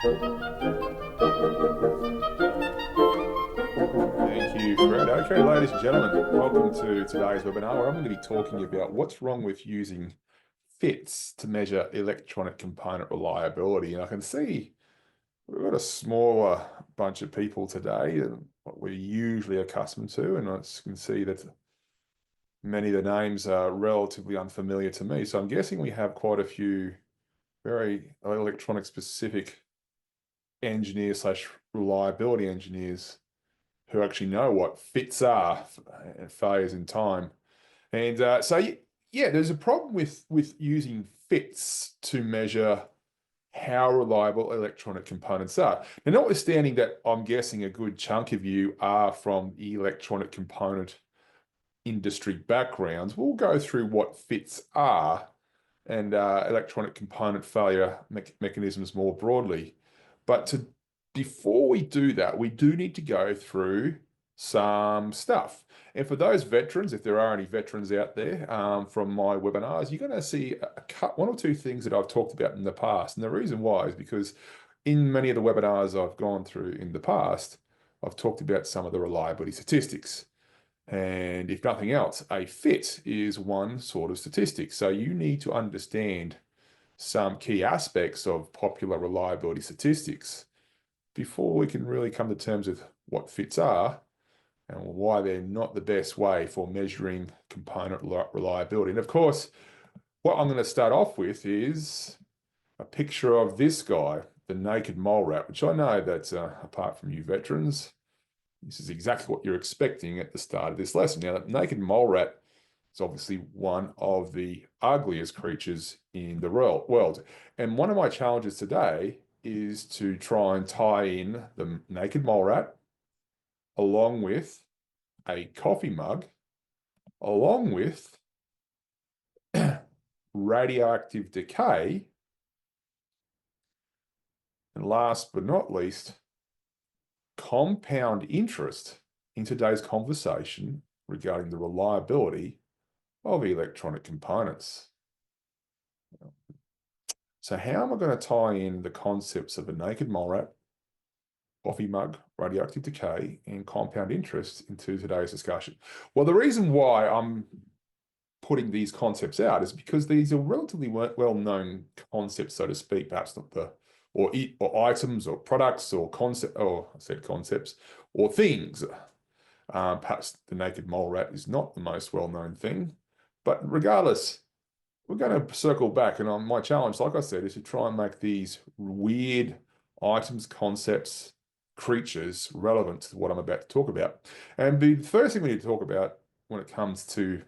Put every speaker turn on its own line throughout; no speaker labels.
Thank you, Fred. Okay, ladies and gentlemen, welcome to today's webinar where I'm going to be talking about what's wrong with using FITs to measure electronic component reliability. And I can see we've got a smaller bunch of people today than what we're usually accustomed to, and I can see that many of the names are relatively unfamiliar to me. So I'm guessing we have quite a few very electronic specific engineers slash reliability engineers who actually know what fits are and failures in time. And yeah, there's a problem with using fits to measure how reliable electronic components are. Now, notwithstanding that, I'm guessing a good chunk of you are from electronic component industry backgrounds. We'll go through what fits are and electronic component failure mechanisms more broadly. But before we do that, we do need to go through some stuff. And for those veterans, if there are any veterans out there from my webinars, you're going to see one or two things that I've talked about in the past. And the reason why is because in many of the webinars I've gone through in the past, I've talked about some of the reliability statistics. And if nothing else, a fit is one sort of statistic. So you need to understand some key aspects of popular reliability statistics before we can really come to terms with what fits are and why they're not the best way for measuring component reliability. And of course, what I'm going to start off with is a picture of this guy, the naked mole rat, which I know that apart from you veterans, this is exactly what you're expecting at the start of this lesson. Now, the naked mole rat is obviously one of the ugliest creatures in the world. And one of my challenges today is to try and tie in the naked mole rat along with a coffee mug, along with radioactive decay, and last but not least, compound interest in today's conversation regarding the reliability of electronic components. So how am I going to tie in the concepts of a naked mole rat, coffee mug, radioactive decay, and compound interest into today's discussion? Well, the reason why I'm putting these concepts out is because these are relatively well-known concepts, so to speak, perhaps not or items or products or concepts or things. Perhaps the naked mole rat is not the most well-known thing, but regardless, we're going to circle back. And my challenge, like I said, is to try and make these weird items, concepts, creatures relevant to what I'm about to talk about. And the first thing we need to talk about when it comes to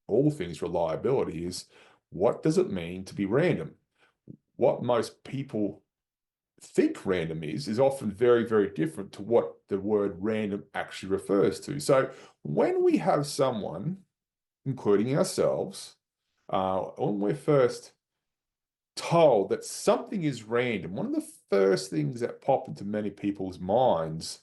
all things reliability is, what does it mean to be random? What most people think random is often very, very different to what the word random actually refers to. So when we have someone, including ourselves, when we're first told that something is random, one of the first things that pop into many people's minds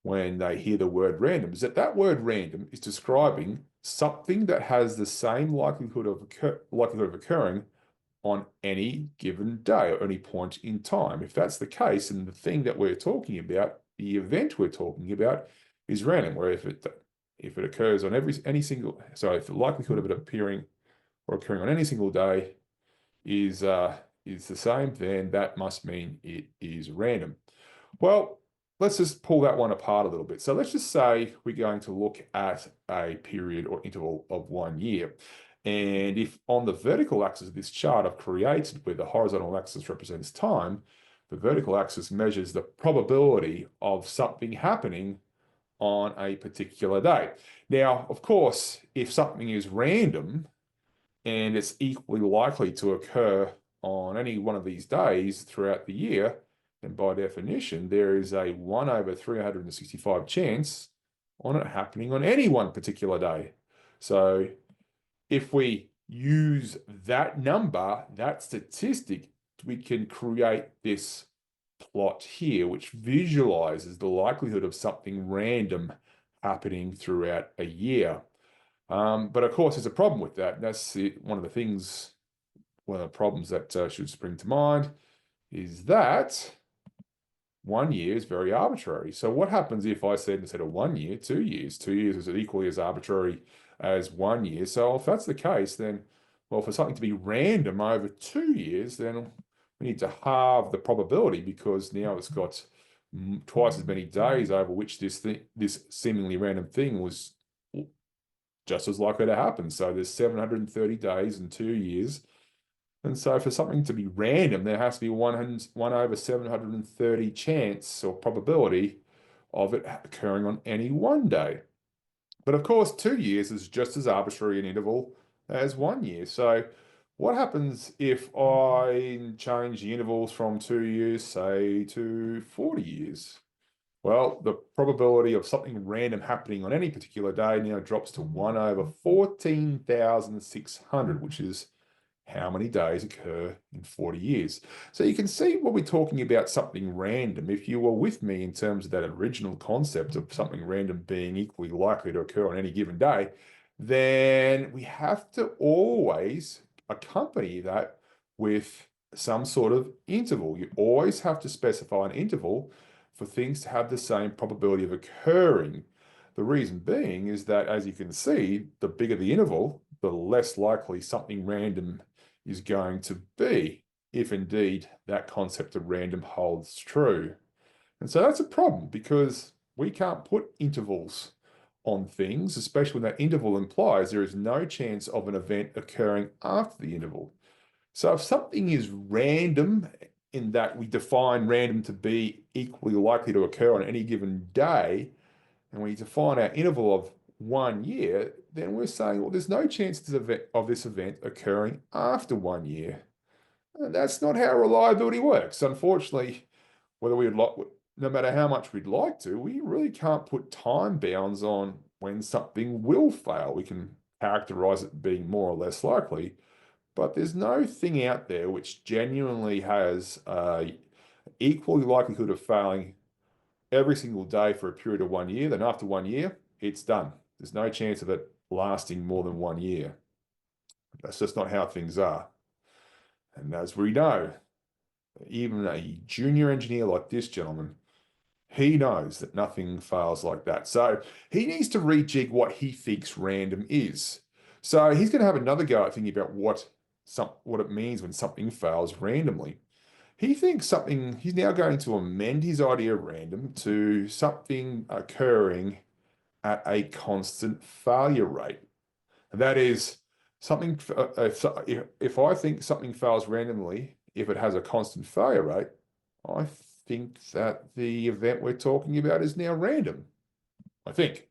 when they hear the word random is that word random is describing something that has the same likelihood of occurring on any given day or any point in time. If that's the case, and the thing that we're talking about, the event we're talking about, is random, where if it occurs on if the likelihood of it appearing or occurring on any single day is the same, then that must mean it is random. Well, let's just pull that one apart a little bit. So let's just say we're going to look at a period or interval of 1 year. And if on the vertical axis of this chart I've created, where the horizontal axis represents time, the vertical axis measures the probability of something happening on a particular day. Now, of course, if something is random and it's equally likely to occur on any one of these days throughout the year, then by definition, there is a 1 over 365 chance on it happening on any one particular day. So if we use that number, that statistic, we can create this plot here, which visualizes the likelihood of something random happening throughout a year. But of course, there's a problem with that. That's one of the problems that should spring to mind is that 1 year is very arbitrary. So what happens if I said instead of 1 year, 2 years? 2 years is equally as arbitrary as 1 year. So if that's the case, then, well, for something to be random over 2 years, then we need to halve the probability because now it's got twice as many days over which this seemingly random thing was just as likely to happen. So there's 730 days in 2 years. And so for something to be random, there has to be 1/730 chance or probability of it occurring on any one day. But of course, 2 years is just as arbitrary an interval as 1 year. So what happens if I change the intervals from 2 years, say, to 40 years? Well, the probability of something random happening on any particular day now drops to 1/14,600, which is how many days occur in 40 years. So you can see when we're talking about something random, if you were with me in terms of that original concept of something random being equally likely to occur on any given day, then we have to always accompany that with some sort of interval. You always have to specify an interval for things to have the same probability of occurring. The reason being is that, as you can see, the bigger the interval, the less likely something random is going to be, if indeed that concept of random holds true. And so that's a problem because we can't put intervals on things, especially when that interval implies there is no chance of an event occurring after the interval. So if something is random in that we define random to be equally likely to occur on any given day, and we define our interval of 1 year, then we're saying, well, there's no chance of this event occurring after 1 year. And that's not how reliability works. Unfortunately, whether we'd like, no matter how much we'd like to, we really can't put time bounds on when something will fail. We can characterize it being more or less likely, but there's no thing out there which genuinely has equally likelihood of failing every single day for a period of 1 year. Then after 1 year, it's done. There's no chance of it lasting more than 1 year. That's just not how things are. And as we know, even a junior engineer like this gentleman, he knows that nothing fails like that. So he needs to rejig what he thinks random is. So he's going to have another go at thinking about what it means when something fails randomly. He thinks he's now going to amend his idea of random to something occurring at a constant failure rate. And that is something, if I think something fails randomly, if it has a constant failure rate, I think that the event we're talking about is now random. I think.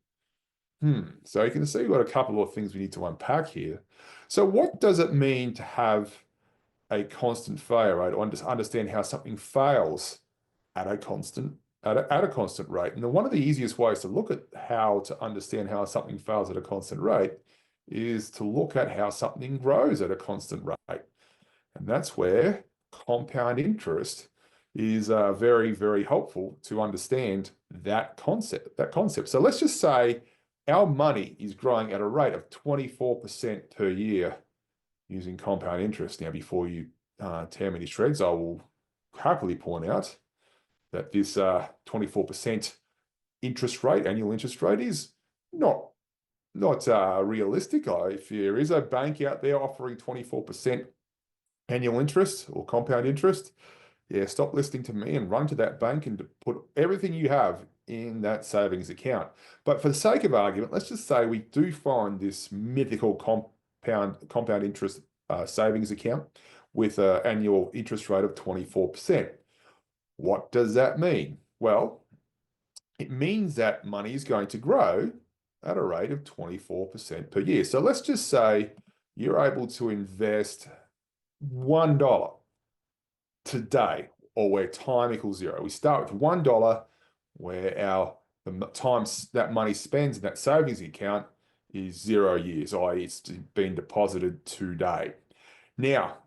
So you can see we've got a couple of things we need to unpack here. So what does it mean to have a constant failure rate, or understand how something fails at a constant rate? And one of the easiest ways to look at how to understand how something fails at a constant rate is to look at how something grows at a constant rate. And that's where compound interest is very, very helpful to understand that concept. So let's just say our money is growing at a rate of 24% per year using compound interest. Now, before you tear me to shreds, I will happily point out that this 24% annual interest rate, is not realistic. If there is a bank out there offering 24% annual interest or compound interest, yeah, stop listening to me and run to that bank and put everything you have in that savings account. But for the sake of argument, let's just say we do find this mythical compound interest savings account with an annual interest rate of 24%. What does that mean? Well, it means that money is going to grow at a rate of 24% per year. So let's just say you're able to invest $1 today, or where time equals zero. We start with $1 where the times that money spends in that savings account is 0 years, i.e. it's been deposited today. Now,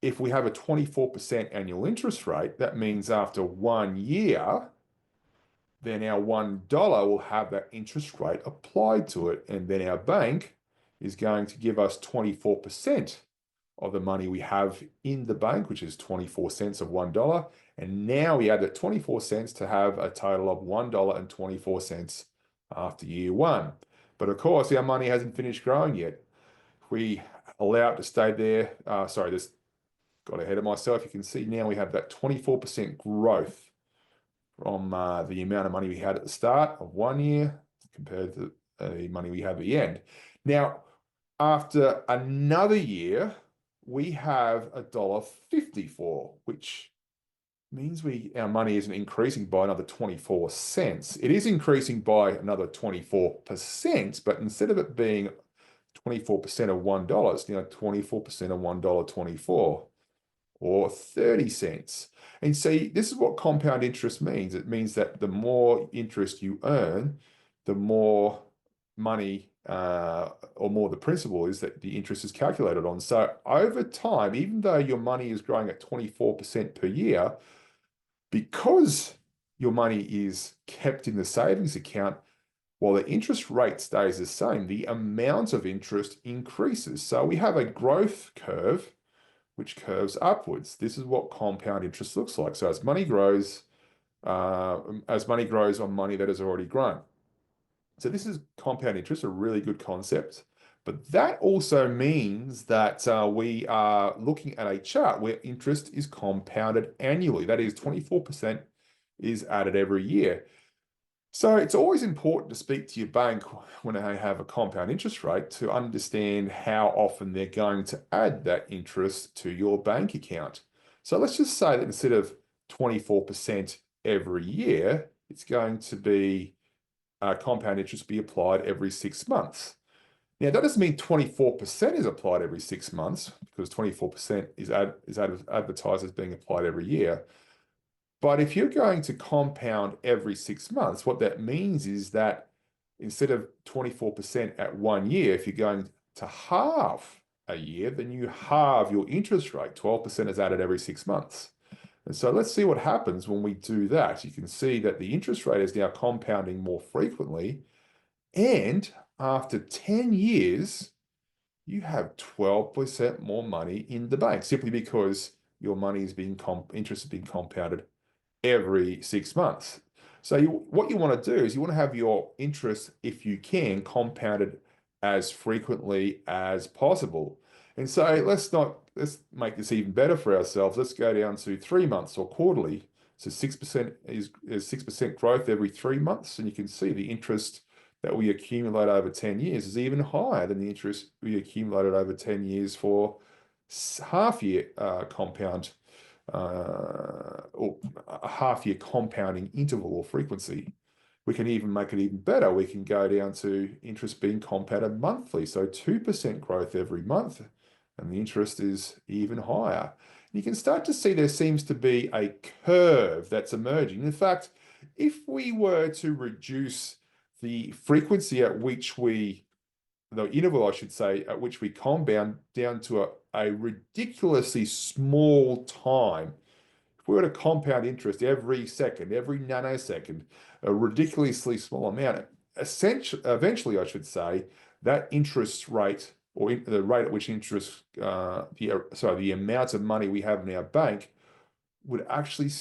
if we have a 24% annual interest rate, that means after 1 year, then our $1 will have that interest rate applied to it. And then our bank is going to give us 24% of the money we have in the bank, which is 24 cents of $1. And now we add that 24 cents to have a total of $1.24 after year one. But of course, our money hasn't finished growing yet. If we allow it to stay there, sorry, this got ahead of myself. You can see now we have that 24% growth from the amount of money we had at the start of 1 year compared to the money we have at the end. Now, after another year, we have $1.54, which means our money isn't increasing by another 24 cents. It is increasing by another 24%, but instead of it being 24% of $1, 24% of $1.24 or 30 cents. And see, this is what compound interest means. It means that the more interest you earn, the more money or more the principal is that the interest is calculated on. So over time, even though your money is growing at 24% per year, because your money is kept in the savings account, while the interest rate stays the same, the amount of interest increases. So we have a growth curve which curves upwards. This is what compound interest looks like. So as money grows on money that has already grown. So this is compound interest, a really good concept. But that also means that we are looking at a chart where interest is compounded annually. That is 24% is added every year. So it's always important to speak to your bank when they have a compound interest rate to understand how often they're going to add that interest to your bank account. So let's just say that instead of 24% every year, it's going to be compound interest be applied every 6 months. Now, that doesn't mean 24% is applied every 6 months because 24% is advertised as being applied every year. But if you're going to compound every 6 months, what that means is that instead of 24% at 1 year, if you're going to halve a year, then you halve your interest rate. 12% is added every 6 months. And so let's see what happens when we do that. You can see that the interest rate is now compounding more frequently. And after 10 years, you have 12% more money in the bank simply because your money is being interest is being compounded every 6 months. So what you want to do is you want to have your interest, if you can, compounded as frequently as possible. And so let's make this even better for ourselves. Let's go down to 3 months or quarterly. So 6% is 6% growth every 3 months. And you can see the interest that we accumulate over 10 years is even higher than the interest we accumulated over 10 years for half-year compound or a half-year compounding interval or frequency. We can even make it even better. We can go down to interest being compounded monthly. So 2% growth every month, and the interest is even higher. You can start to see there seems to be a curve that's emerging. In fact, if we were to reduce the frequency at which the interval, I should say, at which we compound down to a ridiculously small time. If we were to compound interest every second, every nanosecond, a ridiculously small amount, eventually, I should say, that interest rate or the rate at which interest, the amount of money we have in our bank would actually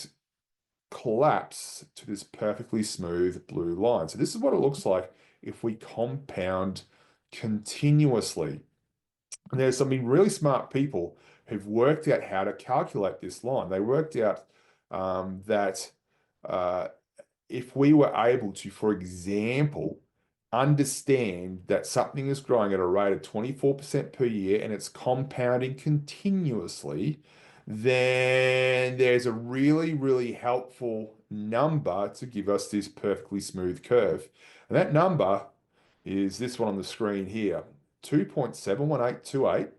collapse to this perfectly smooth blue line. So this is what it looks like if we compound continuously. And there's some really smart people who've worked out how to calculate this line. They worked out that if we were able to, for example, understand that something is growing at a rate of 24% per year and it's compounding continuously, then there's a really, really helpful number to give us this perfectly smooth curve. And that number is this one on the screen here, 2.71828.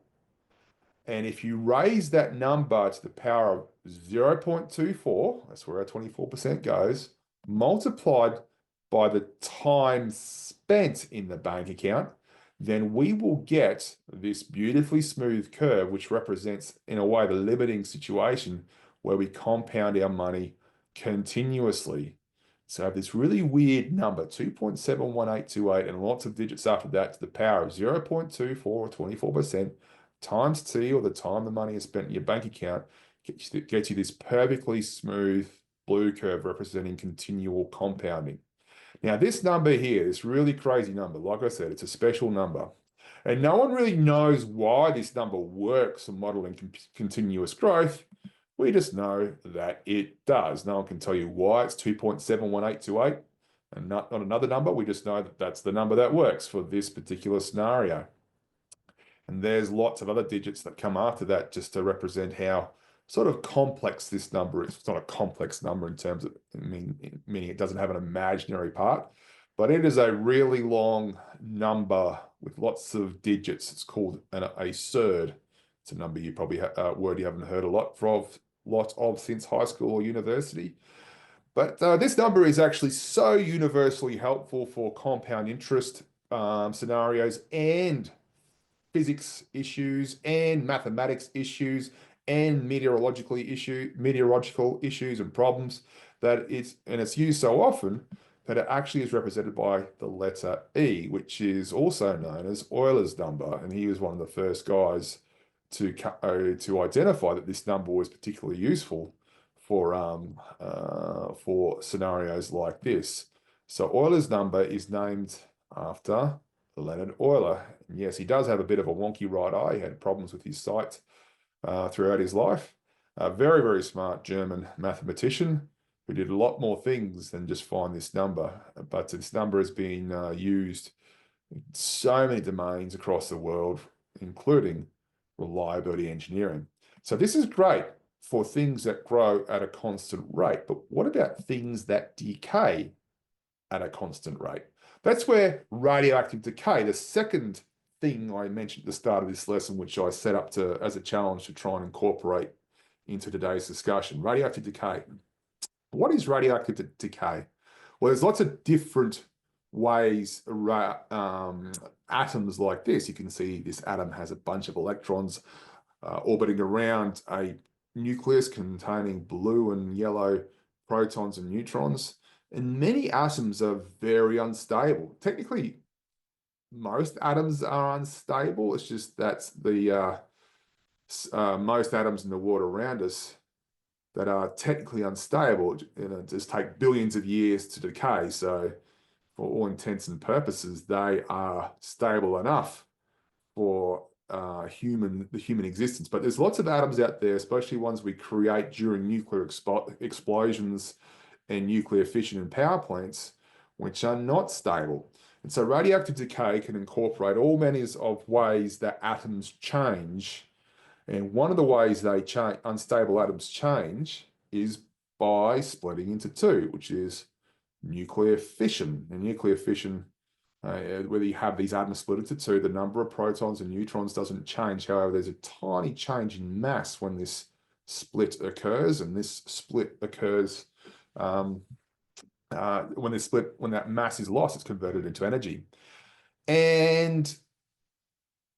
And if you raise that number to the power of 0.24, that's where our 24% goes, multiplied by the time spent in the bank account, then we will get this beautifully smooth curve, which represents, in a way, the limiting situation where we compound our money continuously. So I have this really weird number, 2.71828, and lots of digits after that to the power of 0.24 or 24% times T, or the time the money is spent in your bank account, gets you this perfectly smooth blue curve representing continual compounding. Now, this number here, this really crazy number, like I said, it's a special number. And no one really knows why this number works for modeling continuous growth. We just know that it does. No one can tell you why it's 2.71828 and not another number. We just know that that's the number that works for this particular scenario. And there's lots of other digits that come after that just to represent how sort of complex this number is. It's not a complex number in terms of, meaning it doesn't have an imaginary part, but it is a really long number with lots of digits. It's called a surd. It's a number you probably word you haven't heard a lot of since high school or university. But this number is actually so universally helpful for compound interest scenarios and physics issues and mathematics issues and meteorological issues and problems that it's used so often that it actually is represented by the letter E, which is also known as Euler's number. And he was one of the first guys to identify that this number was particularly useful for scenarios like this. So Euler's number is named after Leonhard Euler. And yes, he does have a bit of a wonky right eye. He had problems with his sight throughout his life. A very, very smart German mathematician who did a lot more things than just find this number. But this number has been used in so many domains across the world, including reliability engineering. So this is great for things that grow at a constant rate. But what about things that decay at a constant rate? That's where radioactive decay, the second thing I mentioned at the start of this lesson, which I set up as a challenge to try and incorporate into today's discussion, radioactive decay. What is radioactive decay? Well, there's lots of different ways atoms like this. You can see this atom has a bunch of electrons orbiting around a nucleus containing blue and yellow protons and neutrons. And many atoms are very unstable. Technically, most atoms are unstable. It's just that's the most atoms in the world around us that are technically unstable, just take billions of years to decay. So for all intents and purposes, they are stable enough for the human existence. But there's lots of atoms out there, especially ones we create during nuclear explosions and nuclear fission and power plants, which are not stable. And so radioactive decay can incorporate all manners of ways that atoms change. And one of the ways unstable atoms change is by splitting into two, which is nuclear fission. And nuclear fission, whether you have these atoms split into two, the number of protons and neutrons doesn't change. However, there's a tiny change in mass when this split occurs, and this split occurs when that mass is lost, it's converted into energy. And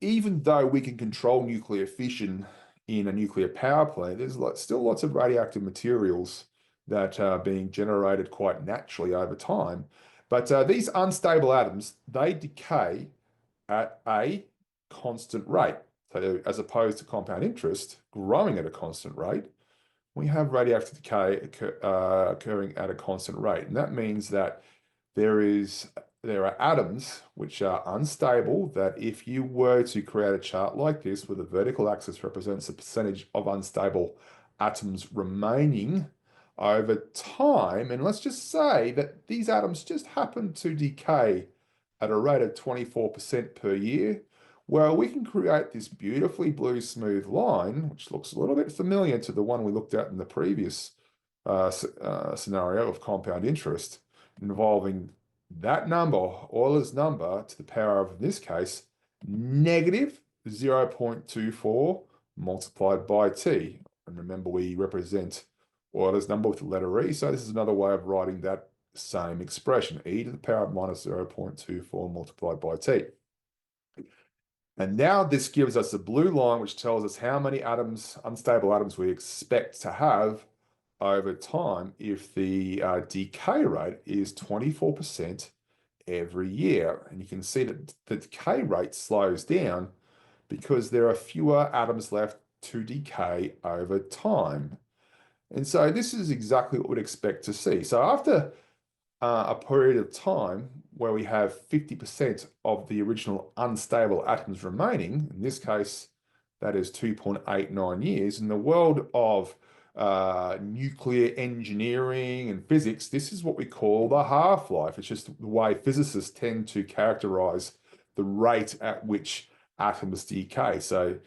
even though we can control nuclear fission in a nuclear power plant, there's still lots of radioactive materials that are being generated quite naturally over time. But these unstable atoms, they decay at a constant rate. So as opposed to compound interest growing at a constant rate, we have radioactive decay occurring at a constant rate. And that means that there are atoms which are unstable, that if you were to create a chart like this, where the vertical axis represents the percentage of unstable atoms remaining over time, and let's just say that these atoms just happen to decay at a rate of 24% per year, well, we can create this beautifully blue smooth line, which looks a little bit familiar to the one we looked at in the previous scenario of compound interest, involving that number, Euler's number, to the power of, in this case, negative 0.24 multiplied by t. And remember, we represent Euler's number with the letter E, so this is another way of writing that same expression, e to the power of minus 0.24 multiplied by t. And now this gives us a blue line, which tells us how many unstable atoms we expect to have over time if the decay rate is 24% every year. And you can see that the decay rate slows down because there are fewer atoms left to decay over time. And so this is exactly what we'd expect to see. So after a period of time where we have 50% of the original unstable atoms remaining, in this case, that is 2.89 years, in the world of nuclear engineering and physics, this is what we call the half-life. It's just the way physicists tend to characterize the rate at which atoms decay. So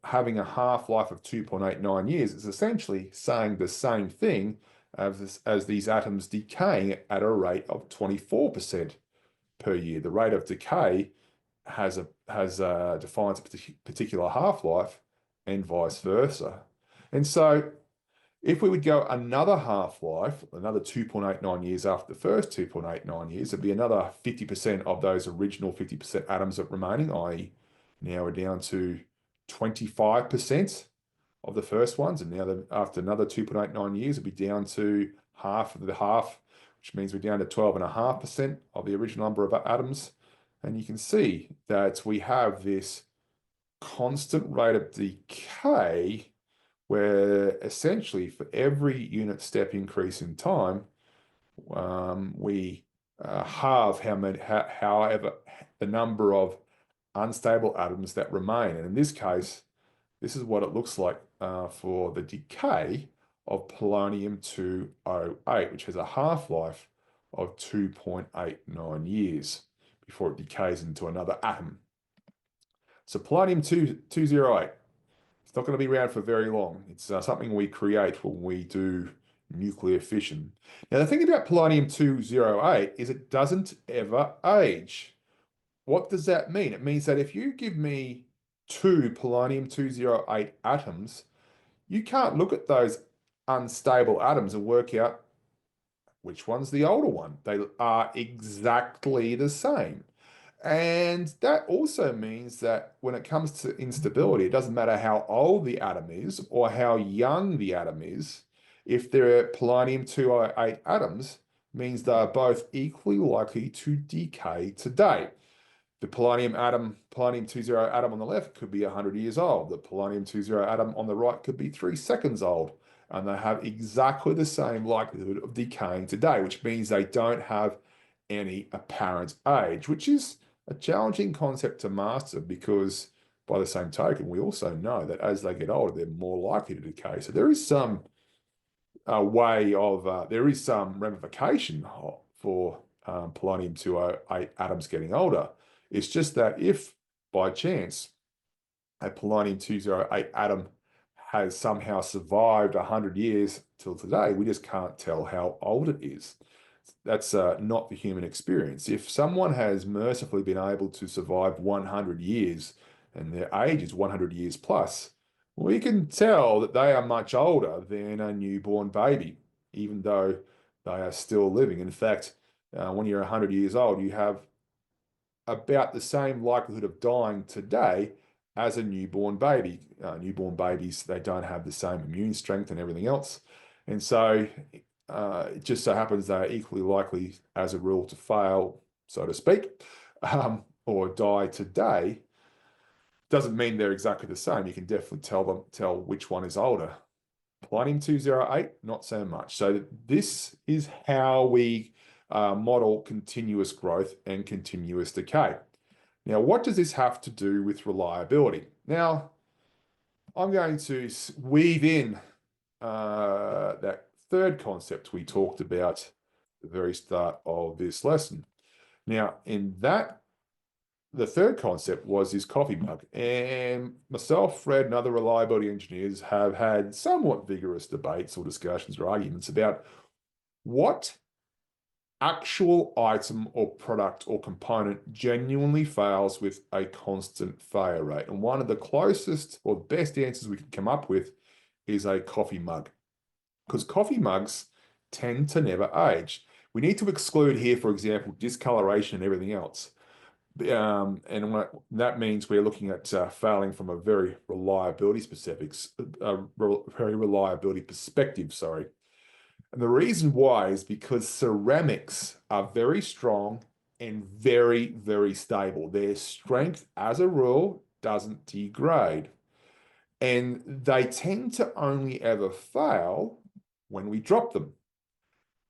having a half-life of 2.89 years is essentially saying the same thing as these atoms decaying at a rate of 24% per year. The rate of decay defines a particular half-life and vice versa. And so if we would go another half-life, another 2.89 years after the first 2.89 years, it'd be another 50% of those original 50% atoms that remaining, i.e. now we're down to 25% of the first ones, and now after another 2.89 years, it'll be down to half of the half, which means we're down to 12.5% of the original number of atoms. And you can see that we have this constant rate of decay where essentially for every unit step increase in time, we halve however the number of unstable atoms that remain. And in this case, this is what it looks like for the decay of polonium-208, which has a half-life of 2.89 years before it decays into another atom. So polonium-208, it's not going to be around for very long. It's something we create when we do nuclear fission. Now, the thing about polonium-208 is it doesn't ever age. What does that mean? It means that if you give me two polonium-208 atoms, you can't look at those unstable atoms and work out which one's the older one. They are exactly the same. And that also means that when it comes to instability, it doesn't matter how old the atom is or how young the atom is. If there are polonium-208 atoms, means they are both equally likely to decay today. The polonium-208 atom on the left could be 100 years old. The polonium-208 atom on the right could be 3 seconds old. And they have exactly the same likelihood of decaying today, which means they don't have any apparent age, which is a challenging concept to master because by the same token, we also know that as they get older, they're more likely to decay. So there is some there is some ramification for polonium-208 atoms getting older. It's just that if by chance a polonium-208 atom has somehow survived 100 years till today, we just can't tell how old it is. That's not the human experience. If someone has mercifully been able to survive 100 years and their age is 100 years plus, we can tell that they are much older than a newborn baby, even though they are still living. In fact, when you're 100 years old, you have about the same likelihood of dying today as a newborn baby. Newborn babies, they don't have the same immune strength and everything else. And so it just so happens they're equally likely, as a rule, to fail, so to speak, or die today. Doesn't mean they're exactly the same. You can definitely tell which one is older. Polonium-208, not so much. So this is how we model continuous growth and continuous decay. Now, what does this have to do with reliability? Now, I'm going to weave in that third concept we talked about at the very start of this lesson. Now, the third concept was this coffee mug, and myself, Fred, and other reliability engineers have had somewhat vigorous debates or discussions or arguments about what actual item or product or component genuinely fails with a constant failure rate. And one of the closest or best answers we can come up with is a coffee mug, because coffee mugs tend to never age. We need to exclude here, for example, discoloration and everything else. And that means we're looking at failing from a very reliability perspective, sorry. And the reason why is because ceramics are very strong and very, very stable. Their strength, as a rule, doesn't degrade. And they tend to only ever fail when we drop them.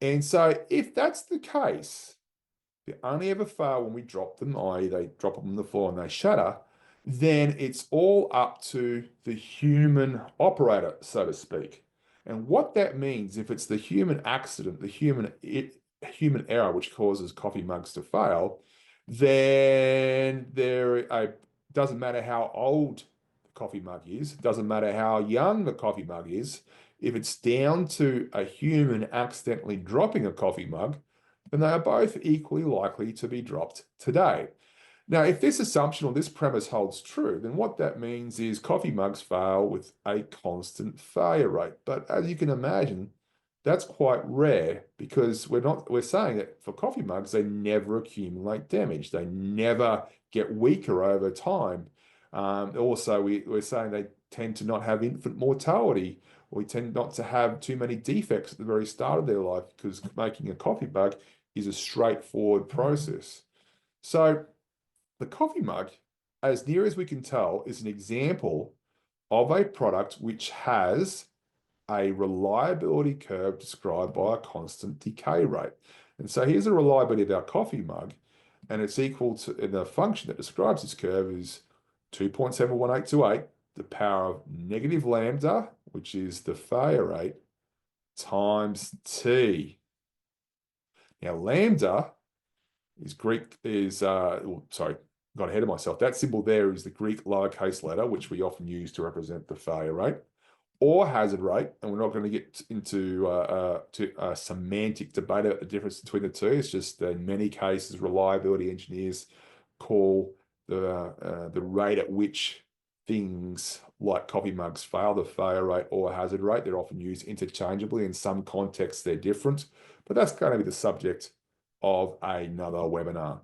And so if that's the case, they only ever fail when we drop them, i.e. they drop them on the floor and they shatter, then it's all up to the human operator, so to speak. And what that means, if it's the human accident, the human error which causes coffee mugs to fail, then doesn't matter how old the coffee mug is, it doesn't matter how young the coffee mug is, if it's down to a human accidentally dropping a coffee mug, then they are both equally likely to be dropped today. Now, if this assumption or this premise holds true, then what that means is coffee mugs fail with a constant failure rate. But as you can imagine, that's quite rare because we're saying that for coffee mugs, they never accumulate damage. They never get weaker over time. Also, we're saying they tend to not have infant mortality, or we tend not to have too many defects at the very start of their life because making a coffee mug is a straightforward process. So the coffee mug, as near as we can tell, is an example of a product which has a reliability curve described by a constant decay rate. And so here's a reliability of our coffee mug, and it's equal to, and the function that describes this curve is 2.71828, the power of negative lambda, which is the failure rate, times T. Now, lambda is sorry, got ahead of myself. That symbol there is the Greek lowercase letter, which we often use to represent the failure rate or hazard rate. And we're not going to get into a semantic debate about the difference between the two. It's just that in many cases, reliability engineers call the rate at which things like coffee mugs fail, the failure rate or hazard rate. They're often used interchangeably. In some contexts, they're different, but that's going to be the subject of another webinar.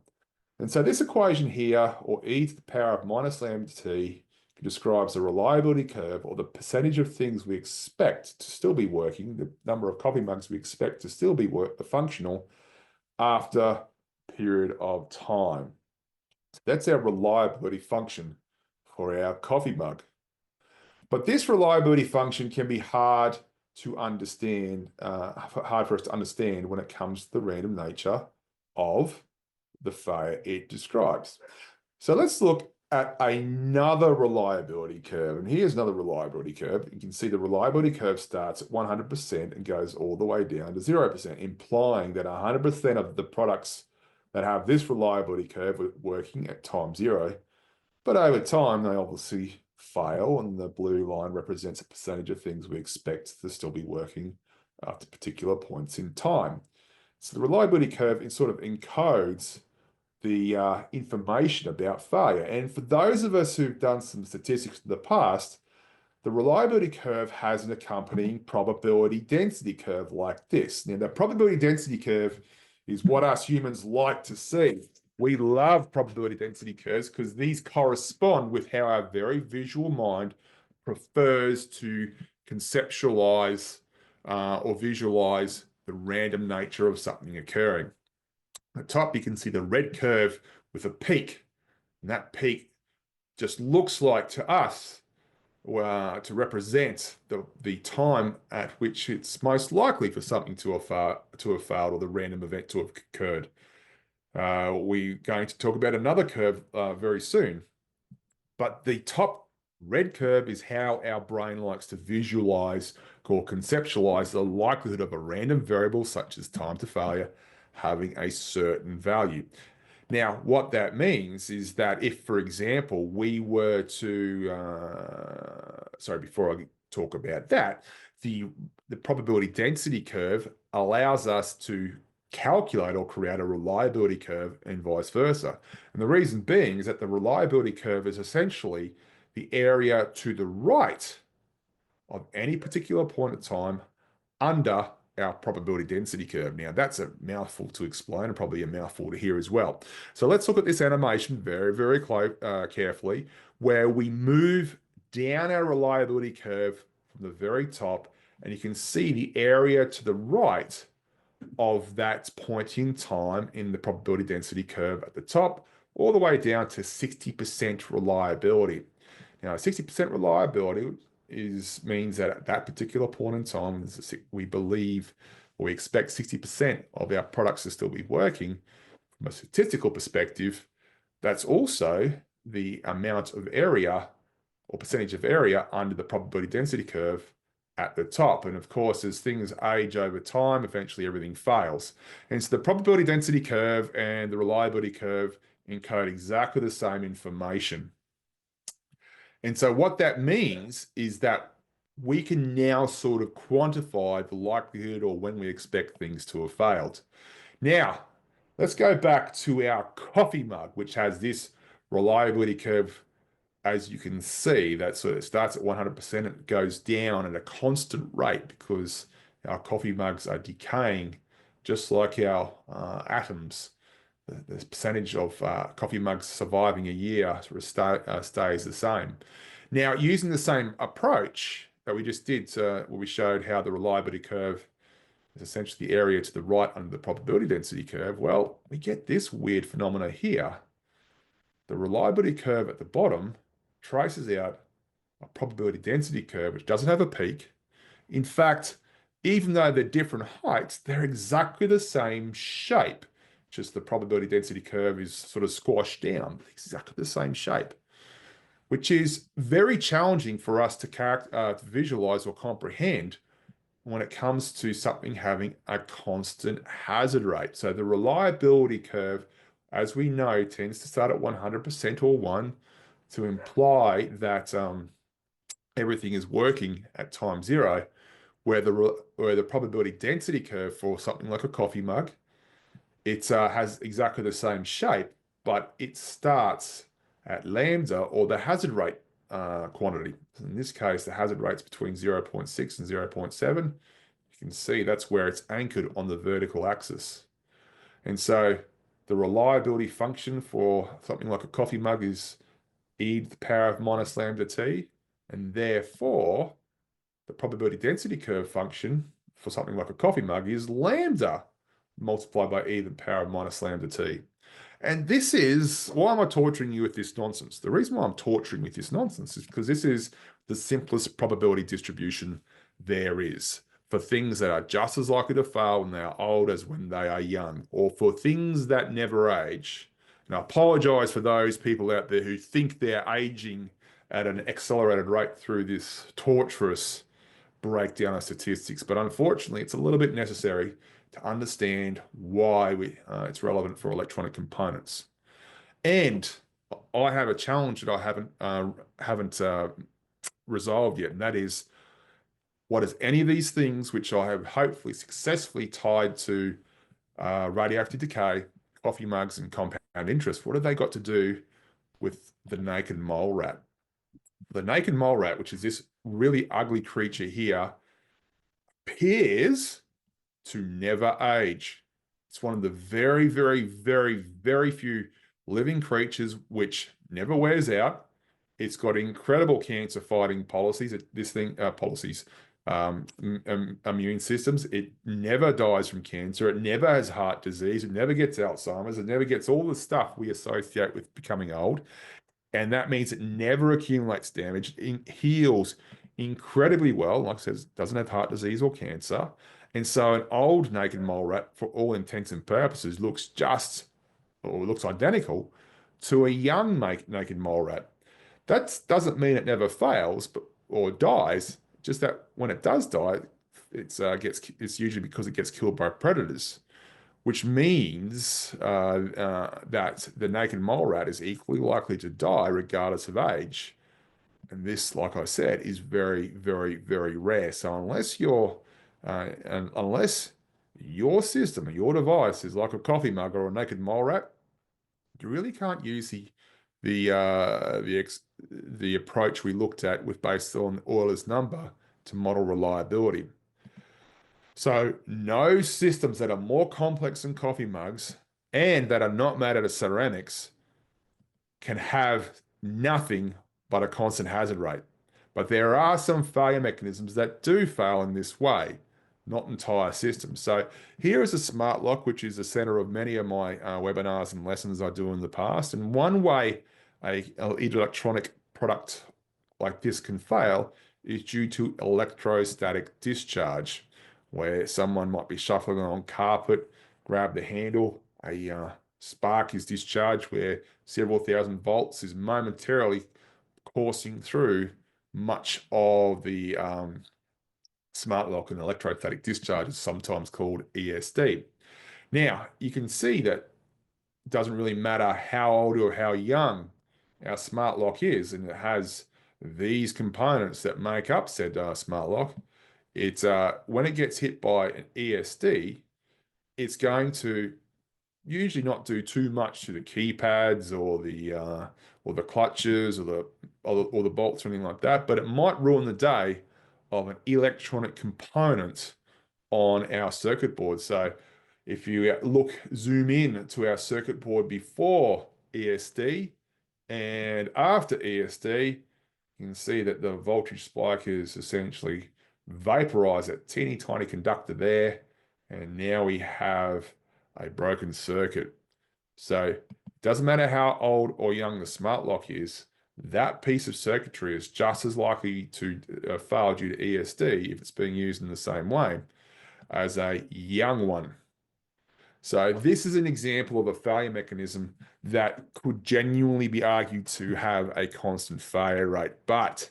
And so this equation here, or e to the power of minus lambda t, describes the reliability curve, or the percentage of things we expect to still be working, the number of coffee mugs we expect to still be functional after a period of time. So that's our reliability function for our coffee mug. But this reliability function can be hard to understand, hard for us to understand when it comes to the random nature of the failure it describes. So let's look at another reliability curve. And here's another reliability curve. You can see the reliability curve starts at 100% and goes all the way down to 0%, implying that 100% of the products that have this reliability curve are working at time zero. But over time, they obviously fail, and the blue line represents a percentage of things we expect to still be working after particular points in time. So the reliability curve, it sort of encodes the information about failure. And for those of us who've done some statistics in the past, the reliability curve has an accompanying probability density curve like this. Now, the probability density curve is what us humans like to see. We love probability density curves because these correspond with how our very visual mind prefers to conceptualize or visualize the random nature of something occurring. At the top, you can see the red curve with a peak, and that peak just looks like to us to represent the time at which it's most likely for something to have failed or the random event to have occurred. We're going to talk about another curve very soon, but the top red curve is how our brain likes to visualize or conceptualize the likelihood of a random variable such as time to failure having a certain value. Now, what that means is that if, for example, we were to, sorry, before I talk about that, the probability density curve allows us to calculate or create a reliability curve and vice versa. And the reason being is that the reliability curve is essentially the area to the right of any particular point in time under our probability density curve. Now, that's a mouthful to explain and probably a mouthful to hear as well. So let's look at this animation very, very carefully, where we move down our reliability curve from the very top, and you can see the area to the right of that point in time in the probability density curve at the top, all the way down to 60% reliability. Now, 60% reliability means that at that particular point in time, we believe or we expect 60% of our products to still be working. From a statistical perspective, that's also the amount of area or percentage of area under the probability density curve at the top. And of course, as things age over time, eventually everything fails. And so the probability density curve and the reliability curve encode exactly the same information. And so what that means is that we can now sort of quantify the likelihood or when we expect things to have failed. Now, let's go back to our coffee mug, which has this reliability curve. As you can see, that sort of starts at 100% and it goes down at a constant rate because our coffee mugs are decaying just like our atoms. The percentage of coffee mugs surviving a year sort of stays the same. Now, using the same approach that we just did, where we showed how the reliability curve is essentially the area to the right under the probability density curve, well, we get this weird phenomena here. The reliability curve at the bottom traces out a probability density curve which doesn't have a peak. In fact, even though they're different heights, they're exactly the same shape. Just the probability density curve is sort of squashed down, exactly the same shape, which is very challenging for us to visualize or comprehend when it comes to something having a constant hazard rate. So the reliability curve, as we know, tends to start at 100% or 1 to imply that everything is working at time 0, where the probability density curve for something like a coffee mug, it has exactly the same shape, but it starts at lambda, or the hazard rate quantity. In this case, the hazard rate's between 0.6 and 0.7. You can see that's where it's anchored on the vertical axis. And so the reliability function for something like a coffee mug is e to the power of minus lambda t, and therefore the probability density curve function for something like a coffee mug is lambda multiplied by e to the power of minus lambda t. And this is, why am I torturing you with this nonsense? The reason why I'm torturing with this nonsense is because this is the simplest probability distribution there is for things that are just as likely to fail when they are old as when they are young, or for things that never age. And I apologize for those people out there who think they're aging at an accelerated rate through this torturous breakdown of statistics, but unfortunately, it's a little bit necessary to understand why it's relevant for electronic components. And I have a challenge that I haven't resolved yet, and that is, what is any of these things which I have hopefully successfully tied to radioactive decay, coffee mugs, and compound interest, what have they got to do with the naked mole rat? The naked mole rat, which is this really ugly creature here, appears to never age. It's one of the very, very, very, very few living creatures which never wears out. It's got incredible cancer fighting immune systems. It never dies from cancer. It never has heart disease. It never gets Alzheimer's. It never gets all the stuff we associate with becoming old. And that means it never accumulates damage. It heals incredibly well. Like I said, it doesn't have heart disease or cancer. And so an old naked mole rat, for all intents and purposes, looks identical to a young naked mole rat. That doesn't mean it never fails or dies. Just that when it does die, it's usually because it gets killed by predators, which means that the naked mole rat is equally likely to die regardless of age. And this, like I said, is very, very, very rare. So unless your system or your device is like a coffee mug or a naked mole rat, you really can't use the approach we looked at based on Euler's number to model reliability. So no systems that are more complex than coffee mugs and that are not made out of ceramics can have nothing but a constant hazard rate. But there are some failure mechanisms that do fail in this way. not entire systems. So here is a smart lock, which is the center of many of my webinars and lessons I do in the past. And one way a electronic product like this can fail is due to electrostatic discharge, where someone might be shuffling on carpet, grab the handle, a spark is discharged where several thousand volts is momentarily coursing through much of the smart lock, and electrostatic discharge is sometimes called ESD. Now, you can see that it doesn't really matter how old or how young our smart lock is, and it has these components that make up said smart lock. It's when it gets hit by an ESD, it's going to usually not do too much to the keypads or the clutches or the bolts or anything like that, but it might ruin the day of an electronic component on our circuit board. So if you zoom in to our circuit board before ESD and after ESD, you can see that the voltage spike is essentially vaporized that teeny tiny conductor there. And now we have a broken circuit. So it doesn't matter how old or young the smart lock is, that piece of circuitry is just as likely to fail due to ESD if it's being used in the same way as a young one. So this is an example of a failure mechanism that could genuinely be argued to have a constant failure rate. But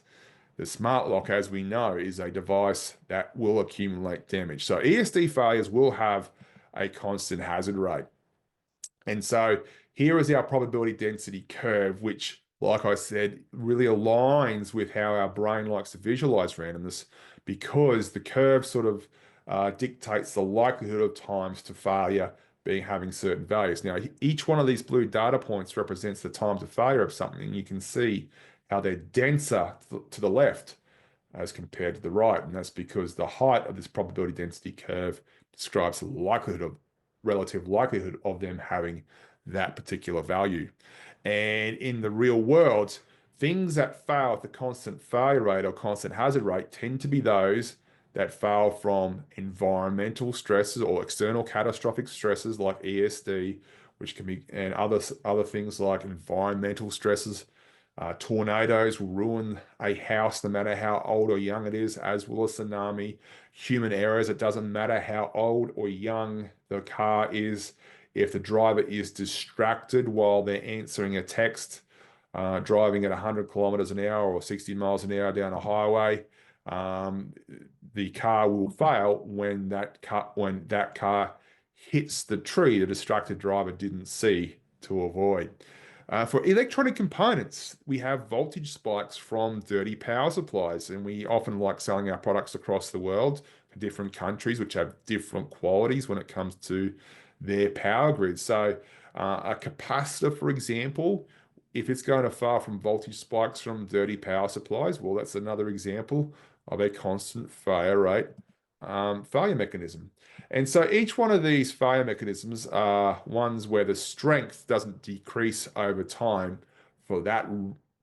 the smart lock, as we know, is a device that will accumulate damage. So ESD failures will have a constant hazard rate. And so here is our probability density curve, which, like I said, really aligns with how our brain likes to visualize randomness, because the curve sort of dictates the likelihood of times to failure being having certain values. Now, each one of these blue data points represents the time to failure of something. You can see how they're denser to the left as compared to the right. And that's because the height of this probability density curve describes the relative likelihood of them having that particular value. And in the real world, things that fail at the constant failure rate or constant hazard rate tend to be those that fail from environmental stresses or external catastrophic stresses like ESD, which can be, and other things like environmental stresses. Tornadoes will ruin a house no matter how old or young it is, as will a tsunami. Human errors, it doesn't matter how old or young the car is. If the driver is distracted while they're answering a text, driving at 100 kilometers an hour or 60 miles an hour down a highway, the car will fail when that car hits the tree the distracted driver didn't see to avoid. For electronic components, we have voltage spikes from dirty power supplies, and we often like selling our products across the world for different countries, which have different qualities when it comes to their power grid. So a capacitor, for example, if it's going to fail from voltage spikes from dirty power supplies, well, that's another example of a constant failure rate failure mechanism. And so each one of these failure mechanisms are ones where the strength doesn't decrease over time for that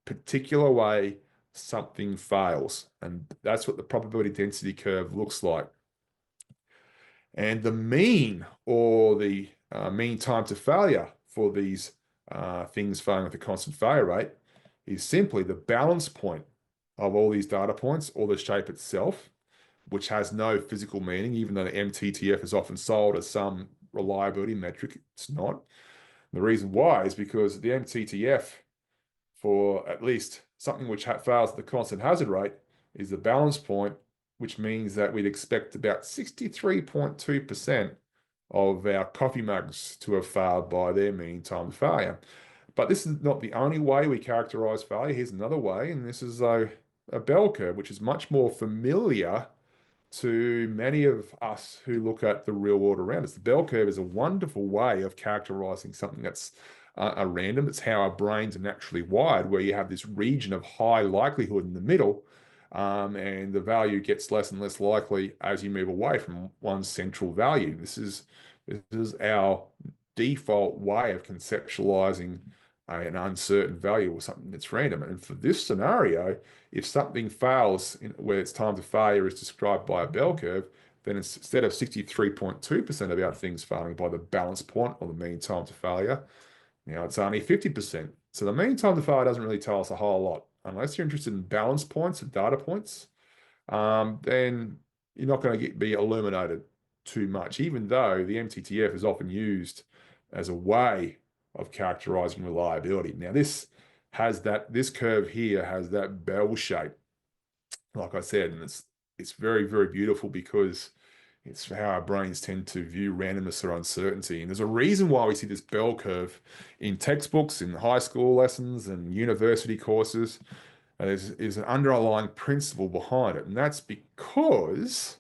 particular way something fails. And that's what the probability density curve looks like. And the mean, or the mean time to failure for these things failing with a constant failure rate, is simply the balance point of all these data points or the shape itself, which has no physical meaning, even though the MTTF is often sold as some reliability metric. It's not. The reason why is because the MTTF, for at least something which fails at the constant hazard rate, is the balance point, which means that we'd expect about 63.2% of our coffee mugs to have failed by their mean time to failure. But this is not the only way we characterize failure. Here's another way, and this is a bell curve, which is much more familiar to many of us who look at the real world around us. The bell curve is a wonderful way of characterizing something that's a random. It's how our brains are naturally wired, where you have this region of high likelihood in the middle, and the value gets less and less likely as you move away from one central value. This is our default way of conceptualizing an uncertain value or something that's random. And for this scenario, if something fails where its time to failure is described by a bell curve, then instead of 63.2% about things failing by the balance point or the mean time to failure, now it's only 50%. So the mean time to failure doesn't really tell us a whole lot. Unless you're interested in balance points and data points, then you're not going to be illuminated too much, even though the MTTF is often used as a way of characterizing reliability. Now, this curve here has that bell shape, like I said, and it's very, very beautiful because it's how our brains tend to view randomness or uncertainty. And there's a reason why we see this bell curve in textbooks, in high school lessons, and university courses. There's an underlying principle behind it. And that's because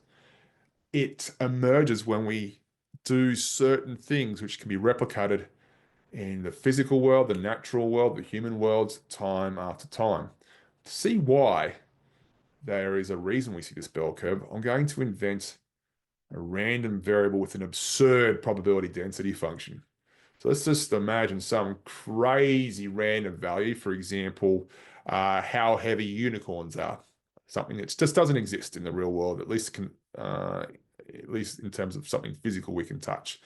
it emerges when we do certain things which can be replicated in the physical world, the natural world, the human worlds, time after time. To see why there is a reason we see this bell curve, I'm going to invent a random variable with an absurd probability density function. So let's just imagine some crazy random value, for example, how heavy unicorns are, something that just doesn't exist in the real world, at least in terms of something physical we can touch.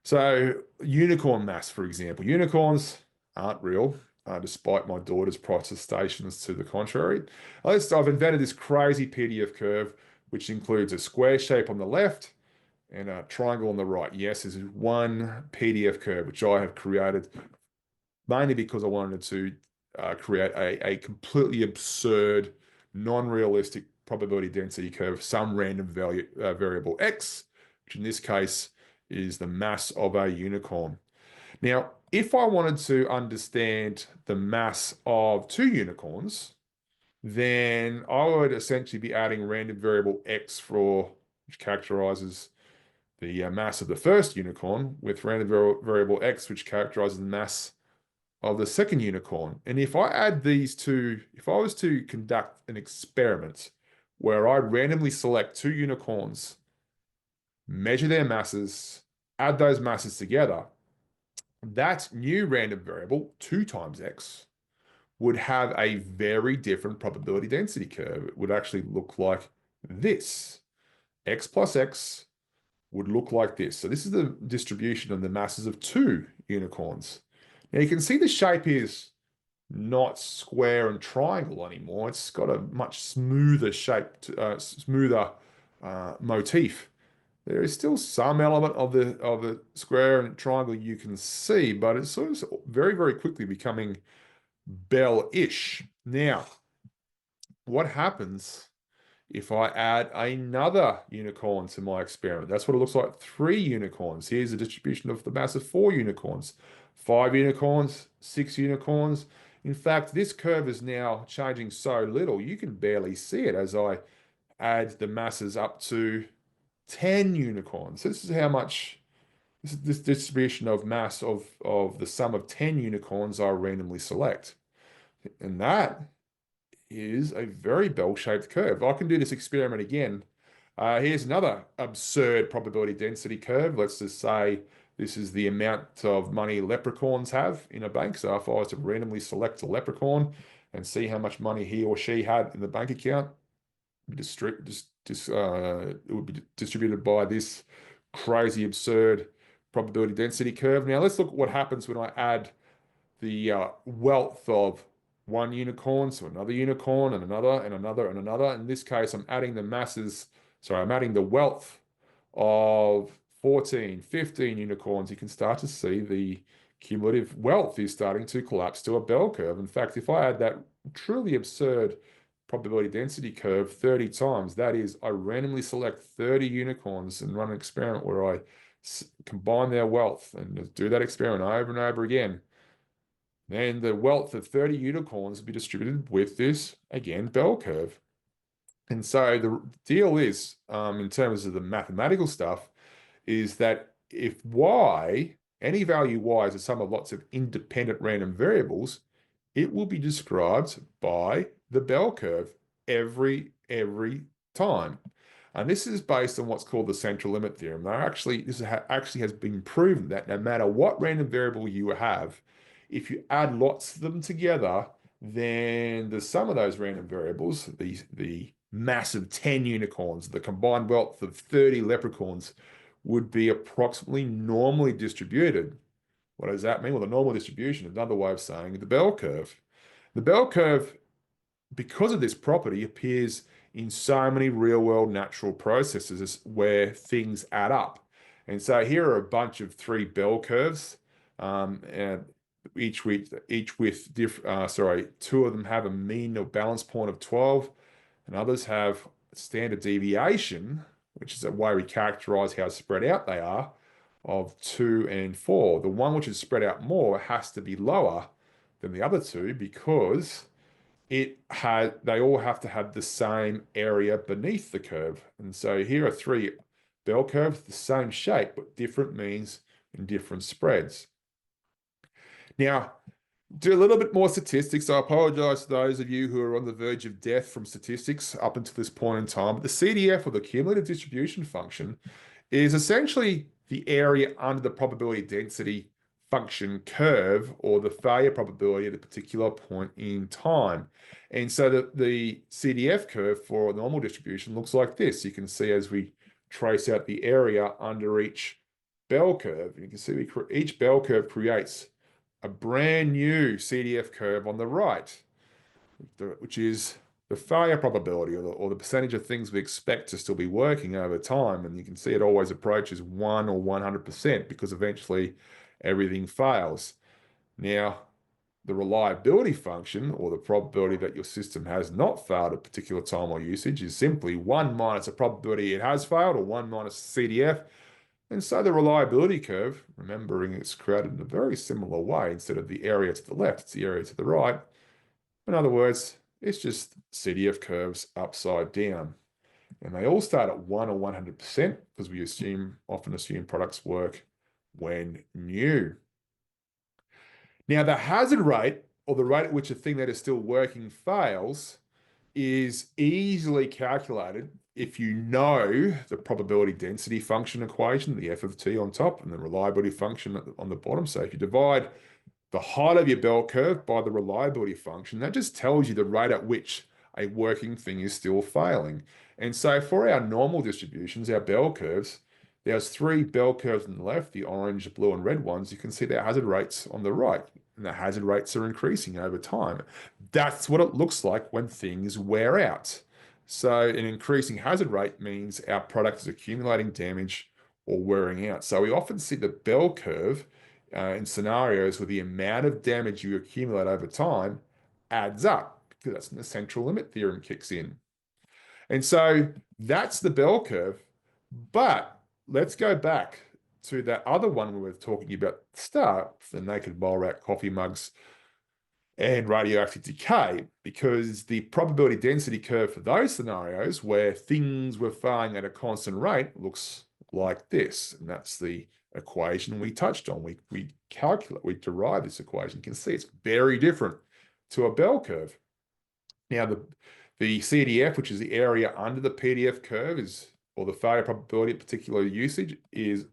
So unicorn mass, for example, unicorns aren't real, despite my daughter's protestations to the contrary. I've invented this crazy PDF curve, which includes a square shape on the left and a triangle on the right. Yes, this is one PDF curve, which I have created mainly because I wanted to create a completely absurd, non-realistic probability density curve, some random variable X, which in this case is the mass of a unicorn. Now, if I wanted to understand the mass of two unicorns, then I would essentially be adding random variable X which characterizes the mass of the first unicorn with random variable X, which characterizes the mass of the second unicorn. And if I add these two, if I was to conduct an experiment where I randomly select two unicorns, measure their masses, add those masses together, that new random variable, 2 times X, would have a very different probability density curve. It would actually look like this. X plus X would look like this. So this is the distribution of the masses of two unicorns. Now you can see the shape is not square and triangle anymore. It's got a much smoother shape, smoother motif. There is still some element of the square and triangle you can see, but it's sort of very, very quickly becoming bell-ish. Now, what happens if I add another unicorn to my experiment? That's what it looks like, 3 unicorns. Here's the distribution of the mass of 4 unicorns, 5 unicorns, 6 unicorns. In fact, this curve is now changing so little, you can barely see it as I add the masses up to 10 unicorns. This is how much this distribution of mass of the sum of 10 unicorns I randomly select. And that is a very bell-shaped curve. I can do this experiment again. Here's another absurd probability density curve. Let's just say this is the amount of money leprechauns have in a bank. So if I was to randomly select a leprechaun and see how much money he or she had in the bank account, it would be distributed by this crazy, absurd probability density curve. Now let's look at what happens when I add the wealth of one unicorn to another unicorn and another and another and another. In this case, I'm adding the wealth of 14, 15 unicorns. You can start to see the cumulative wealth is starting to collapse to a bell curve. In fact, if I add that truly absurd probability density curve 30 times, that is, I randomly select 30 unicorns and run an experiment where I combine their wealth and do that experiment over and over again, then the wealth of 30 unicorns will be distributed with this, again, bell curve. And so the deal is, in terms of the mathematical stuff, is that if y, any value y is the sum of lots of independent random variables, it will be described by the bell curve every time. And this is based on what's called the central limit theorem. This actually has been proven that no matter what random variable you have, if you add lots of them together, then the sum of those random variables, the massive 10 unicorns. The combined wealth of 30 leprechauns would be approximately normally distributed. What does that mean? Well, the normal distribution is another way of saying the bell curve. The bell curve, because of this property, appears in so many real-world natural processes where things add up. And so here are a bunch of 3 bell curves, and each with 2 of them have a mean or balance point of 12, and others have standard deviation, which is a way we characterize how spread out they are, of 2 and 4. The one which is spread out more has to be lower than the other 2 because they all have to have the same area beneath the curve. And so here are 3 bell curves, the same shape, but different means and different spreads. Now, do a little bit more statistics. I apologize to those of you who are on the verge of death from statistics up until this point in time. But the CDF, or the cumulative distribution function, is essentially the area under the probability density function curve, or the failure probability at a particular point in time. And so the CDF curve for a normal distribution looks like this. You can see as we trace out the area under each bell curve, you can see each bell curve creates a brand new CDF curve on the right, which is the failure probability, or the percentage of things we expect to still be working over time. And you can see it always approaches 1 or 100% because eventually everything fails. Now, the reliability function, or the probability that your system has not failed at a particular time or usage, is simply 1 minus the probability it has failed, or 1 minus CDF. And so the reliability curve, remembering it's created in a very similar way, instead of the area to the left, it's the area to the right. In other words, it's just CDF curves upside down. And they all start at 1 or 100% because we often assume products work when new. Now, the hazard rate, or the rate at which a thing that is still working fails, is easily calculated if you know the probability density function equation, the f of t on top, and the reliability function on the bottom. So if you divide the height of your bell curve by the reliability function, that just tells you the rate at which a working thing is still failing. And so for our normal distributions, our bell curves, there's 3 bell curves on the left, the orange, blue, and red ones. You can see their hazard rates on the right, and the hazard rates are increasing over time. That's what it looks like when things wear out. So an increasing hazard rate means our product is accumulating damage or wearing out. So we often see the bell curve in scenarios where the amount of damage you accumulate over time adds up, because that's when the central limit theorem kicks in. And so that's the bell curve. But let's go back to that other one we were talking about at the start, the naked mole rat, coffee mugs, and radioactive decay, because the probability density curve for those scenarios where things were failing at a constant rate looks like this. And that's the equation we touched on. We derive this equation. You can see it's very different to a bell curve. Now, the CDF, which is the area under the PDF curve, or the failure probability at particular usage, is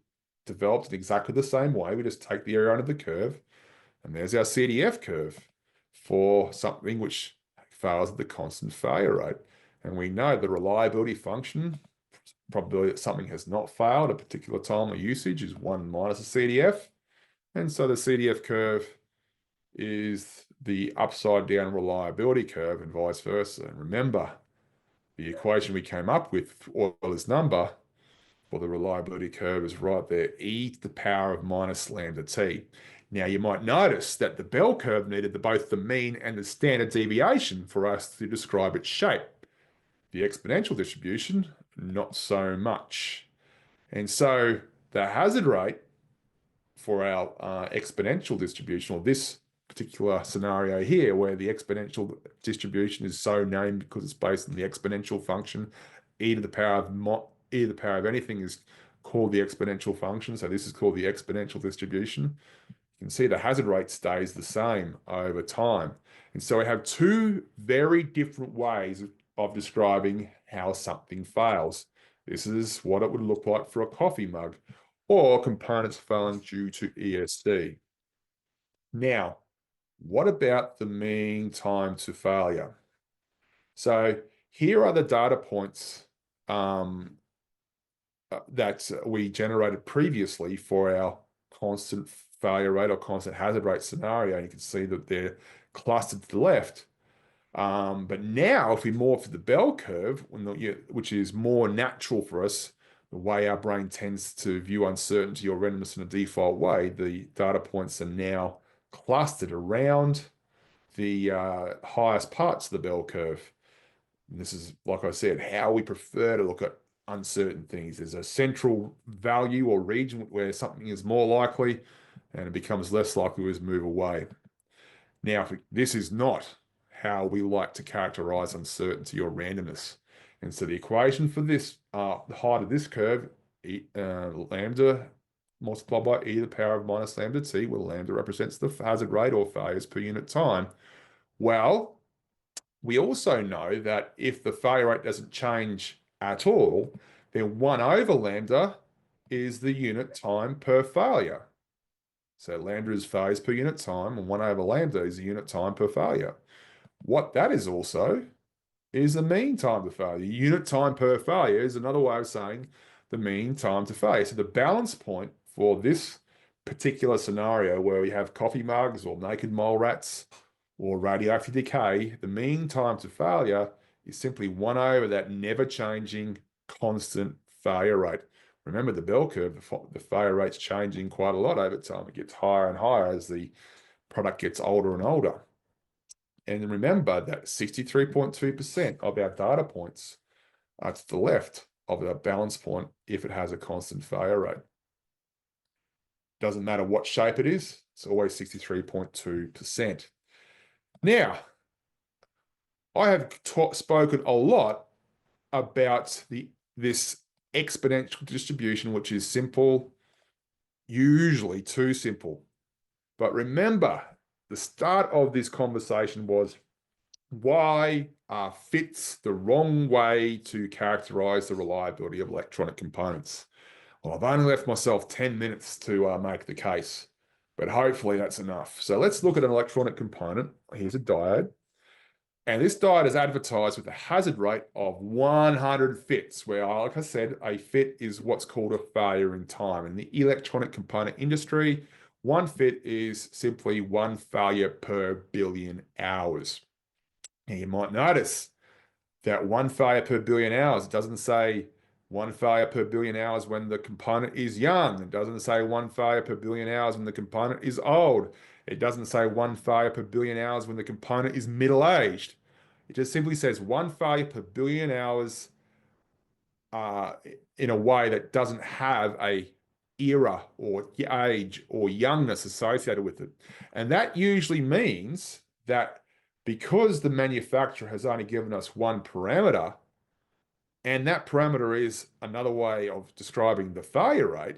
developed in exactly the same way. We just take the area under the curve, and there's our CDF curve for something which fails at the constant failure rate. And we know the reliability function, probability that something has not failed at a particular time or usage, is 1 minus the CDF. And so the CDF curve is the upside down reliability curve, and vice versa. And remember, the equation we came up with for Euler's number for the reliability curve is right there, e to the power of minus lambda t. Now, you might notice that the bell curve needed both the mean and the standard deviation for us to describe its shape. The exponential distribution, not so much. And so the hazard rate for our exponential distribution, or this particular scenario here, where the exponential distribution is so named because it's based on the exponential function, e to the power of anything is called the exponential function. So this is called the exponential distribution. You can see the hazard rate stays the same over time. And so we have 2 very different ways of describing how something fails. This is what it would look like for a coffee mug, or components failing due to ESD. Now, what about the mean time to failure? So Here are the data points that we generated previously for our constant failure rate or constant hazard rate scenario. You can see that they're clustered to the left. But now, if we morph to the bell curve, which is more natural for us, the way our brain tends to view uncertainty or randomness in a default way, the data points are now clustered around the highest parts of the bell curve. And this is, like I said, how we prefer to look at uncertain things. There's a central value or region where something is more likely and it becomes less likely as we move away. Now, this is not how we like to characterize uncertainty or randomness. And so the equation for this, the height of this curve, lambda multiplied by e to the power of minus lambda t, where lambda represents the hazard rate or failures per unit time. Well, we also know that if the failure rate doesn't change at all, then 1 over lambda is the unit time per failure. So lambda is failures per unit time, and 1 over lambda is the unit time per failure. What that is also is the mean time to failure. Unit time per failure is another way of saying the mean time to failure. So the balance point for this particular scenario where we have coffee mugs or naked mole rats or radioactive decay, the mean time to failure is simply 1 over that never-changing constant failure rate. Remember the bell curve, the failure rate's changing quite a lot over time. It gets higher and higher as the product gets older and older. And remember that 63.2% of our data points are to the left of our balance point if it has a constant failure rate. Doesn't matter what shape it is, it's always 63.2%. Now, I have spoken a lot about this exponential distribution, which is simple, usually too simple. But remember, the start of this conversation was why are fits the wrong way to characterize the reliability of electronic components? Well, I've only left myself 10 minutes to make the case, but hopefully that's enough. So let's look at an electronic component. Here's a diode. And this diode is advertised with a hazard rate of 100 fits, where, like I said, a fit is what's called a failure in time. In the electronic component industry, 1 fit is simply 1 failure per billion hours. Now, you might notice that 1 failure per billion hours doesn't say 1 failure per billion hours when the component is young. It doesn't say 1 failure per billion hours when the component is old. It doesn't say 1 failure per billion hours when the component is middle-aged. It just simply says 1 failure per billion hours in a way that doesn't have a era or age or youngness associated with it. And that usually means that because the manufacturer has only given us one parameter, and that parameter is another way of describing the failure rate,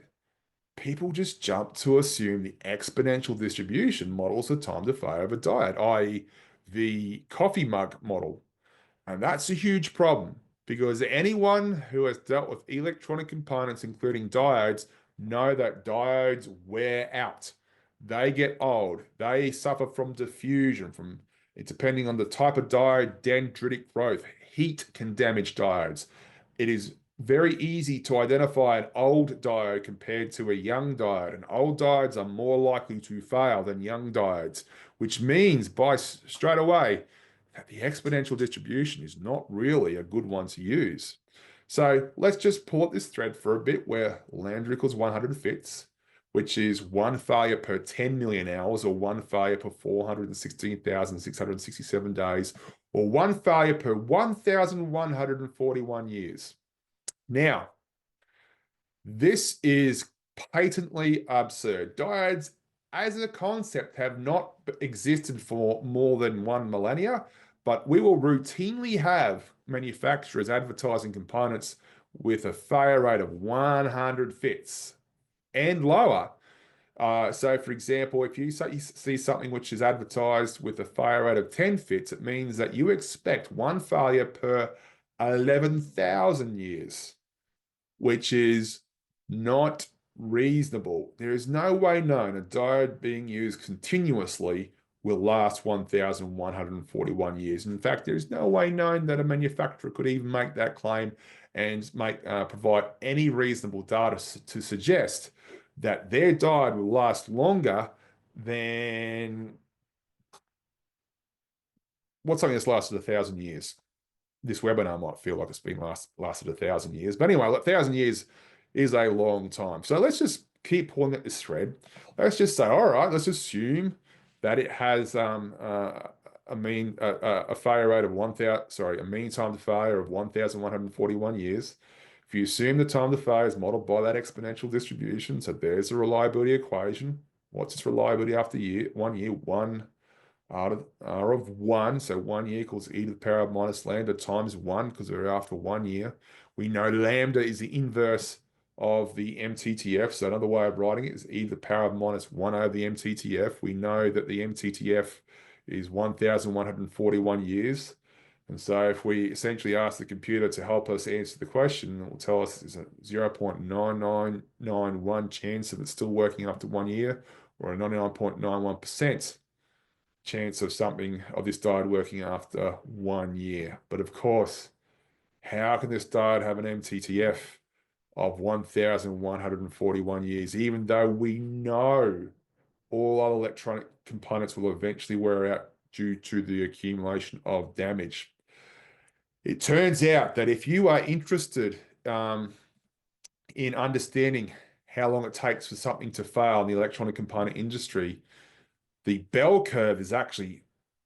people just jump to assume the exponential distribution models the time to failure of a diode, i.e. the coffee mug model. And that's a huge problem because anyone who has dealt with electronic components, including diodes, know that diodes wear out. They get old. They suffer from diffusion, depending on the type of diode, dendritic growth. Heat can damage diodes. It is very easy to identify an old diode compared to a young diode, and old diodes are more likely to fail than young diodes, which means straight away that the exponential distribution is not really a good one to use. So let's just pull up this thread for a bit where lambda equals 100 fits, which is 1 failure per 10 million hours, or 1 failure per 416,667 days, or 1 failure per 1,141 years. Now, this is patently absurd. Diodes, as a concept, have not existed for more than 1 millennia, but we will routinely have manufacturers advertising components with a failure rate of 100 fits and lower. So, for example, if you see something which is advertised with a failure rate of 10 fits, it means that you expect 1 failure per 11,000 years, which is not reasonable. There is no way known a diode being used continuously will last 1,141 years. In fact, there's no way known that a manufacturer could even make that claim and provide any reasonable data to suggest that their diode will last longer than what's something that's lasted 1,000 years. This webinar might feel like it's been lasted 1,000 years, but anyway, 1,000 years is a long time. So let's just keep pulling at this thread. Let's just say, all right, let's assume that it has a mean failure rate of 1,000, sorry, a mean time to failure of 1,141 years. If you assume the time to failure is modeled by that exponential distribution, so there's a reliability equation. What's its reliability after 1 year? 1 R of 1, so 1 year equals e to the power of minus lambda times 1, because we're after 1 year. We know lambda is the inverse of the MTTF, so another way of writing it is e to the power of minus 1 over the MTTF. We know that the MTTF is 1,141 years. And so if we essentially ask the computer to help us answer the question, it will tell us there's a 0.9991 chance of it still working after 1 year, or a 99.91% chance of something of this diode working after 1 year. But of course, how can this diode have an MTTF of 1,141 years, even though we know all other electronic components will eventually wear out due to the accumulation of damage? It turns out that if you are interested in understanding how long it takes for something to fail in the electronic component industry, the bell curve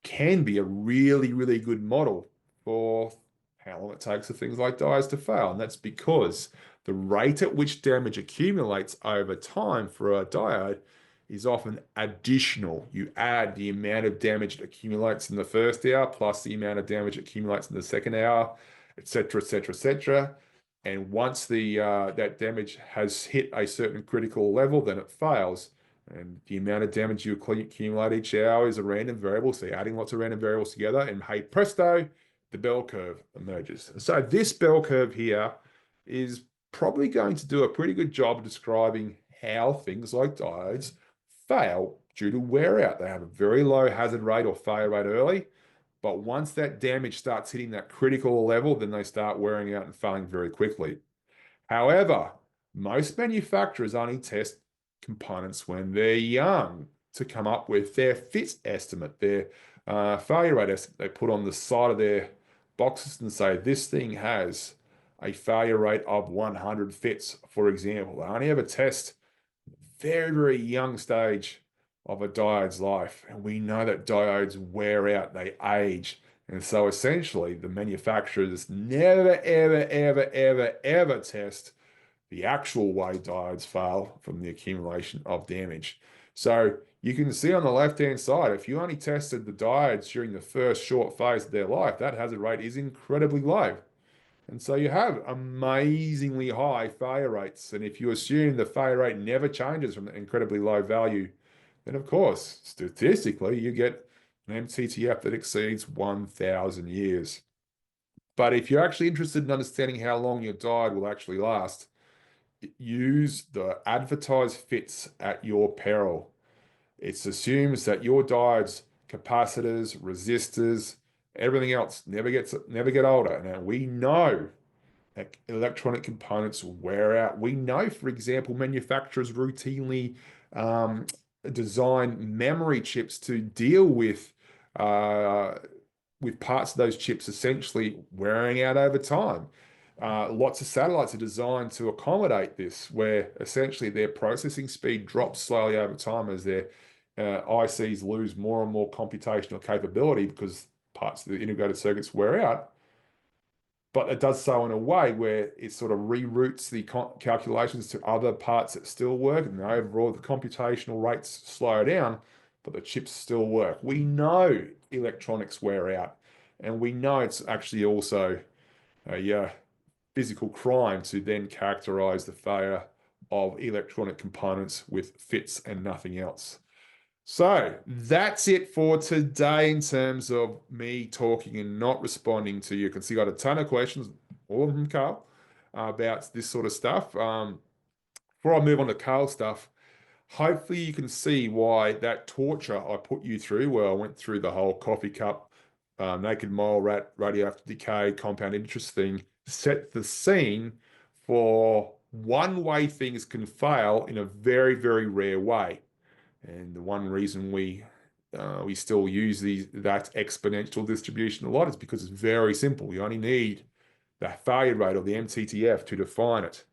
can be a really, really good model for how long it takes for things like diodes to fail. And that's because the rate at which damage accumulates over time for a diode is often additional. You add the amount of damage that accumulates in the first hour plus the amount of damage that accumulates in the second hour, etc., etc., etc. And once that damage has hit a certain critical level, then it fails. And the amount of damage you accumulate each hour is a random variable. So you're adding lots of random variables together, and hey, presto, the bell curve emerges. So this bell curve here is probably going to do a pretty good job of describing how things like diodes fail due to wear out. They have a very low hazard rate or failure rate early, but once that damage starts hitting that critical level, then they start wearing out and failing very quickly. However, most manufacturers only test components when they're young to come up with their fit estimate, their failure rate estimate. They put on the side of their boxes and say this thing has a failure rate of 100 fits, for example. They only ever test very, very young stage of a diode's life. And we know that diodes wear out, they age. And so essentially the manufacturers never, ever, ever, ever, ever test the actual way diodes fail from the accumulation of damage. So you can see on the left-hand side, if you only tested the diodes during the first short phase of their life, that hazard rate is incredibly low. And so you have amazingly high failure rates. And if you assume the failure rate never changes from the incredibly low value, then of course, statistically, you get an MTTF that exceeds 1,000 years. But if you're actually interested in understanding how long your diode will actually last, use the advertised fits at your peril. It assumes that your diodes, capacitors, resistors, everything else never get older. Now we know that electronic components wear out. We know, for example, manufacturers routinely design memory chips to deal with parts of those chips essentially wearing out over time. Lots of satellites are designed to accommodate this, where essentially their processing speed drops slowly over time as their ICs lose more and more computational capability because parts of the integrated circuits wear out. But it does so in a way where it sort of reroutes the calculations to other parts that still work, and overall the computational rates slow down, but the chips still work. We know electronics wear out, and we know it's actually also a physical crime to then characterize the failure of electronic components with fits and nothing else. So that's it for today in terms of me talking and not responding to you. You can see I got a ton of questions, all of them, Carl, about this sort of stuff. Before I move on to Carl stuff, hopefully you can see why that torture I put you through, where I went through the whole coffee cup, naked mole rat, radioactive decay, compound interest thing, set the scene for one way things can fail in a very, very rare way. And the one reason we still use that exponential distribution a lot is because it's very simple. You only need the failure rate or the MTTF to define it.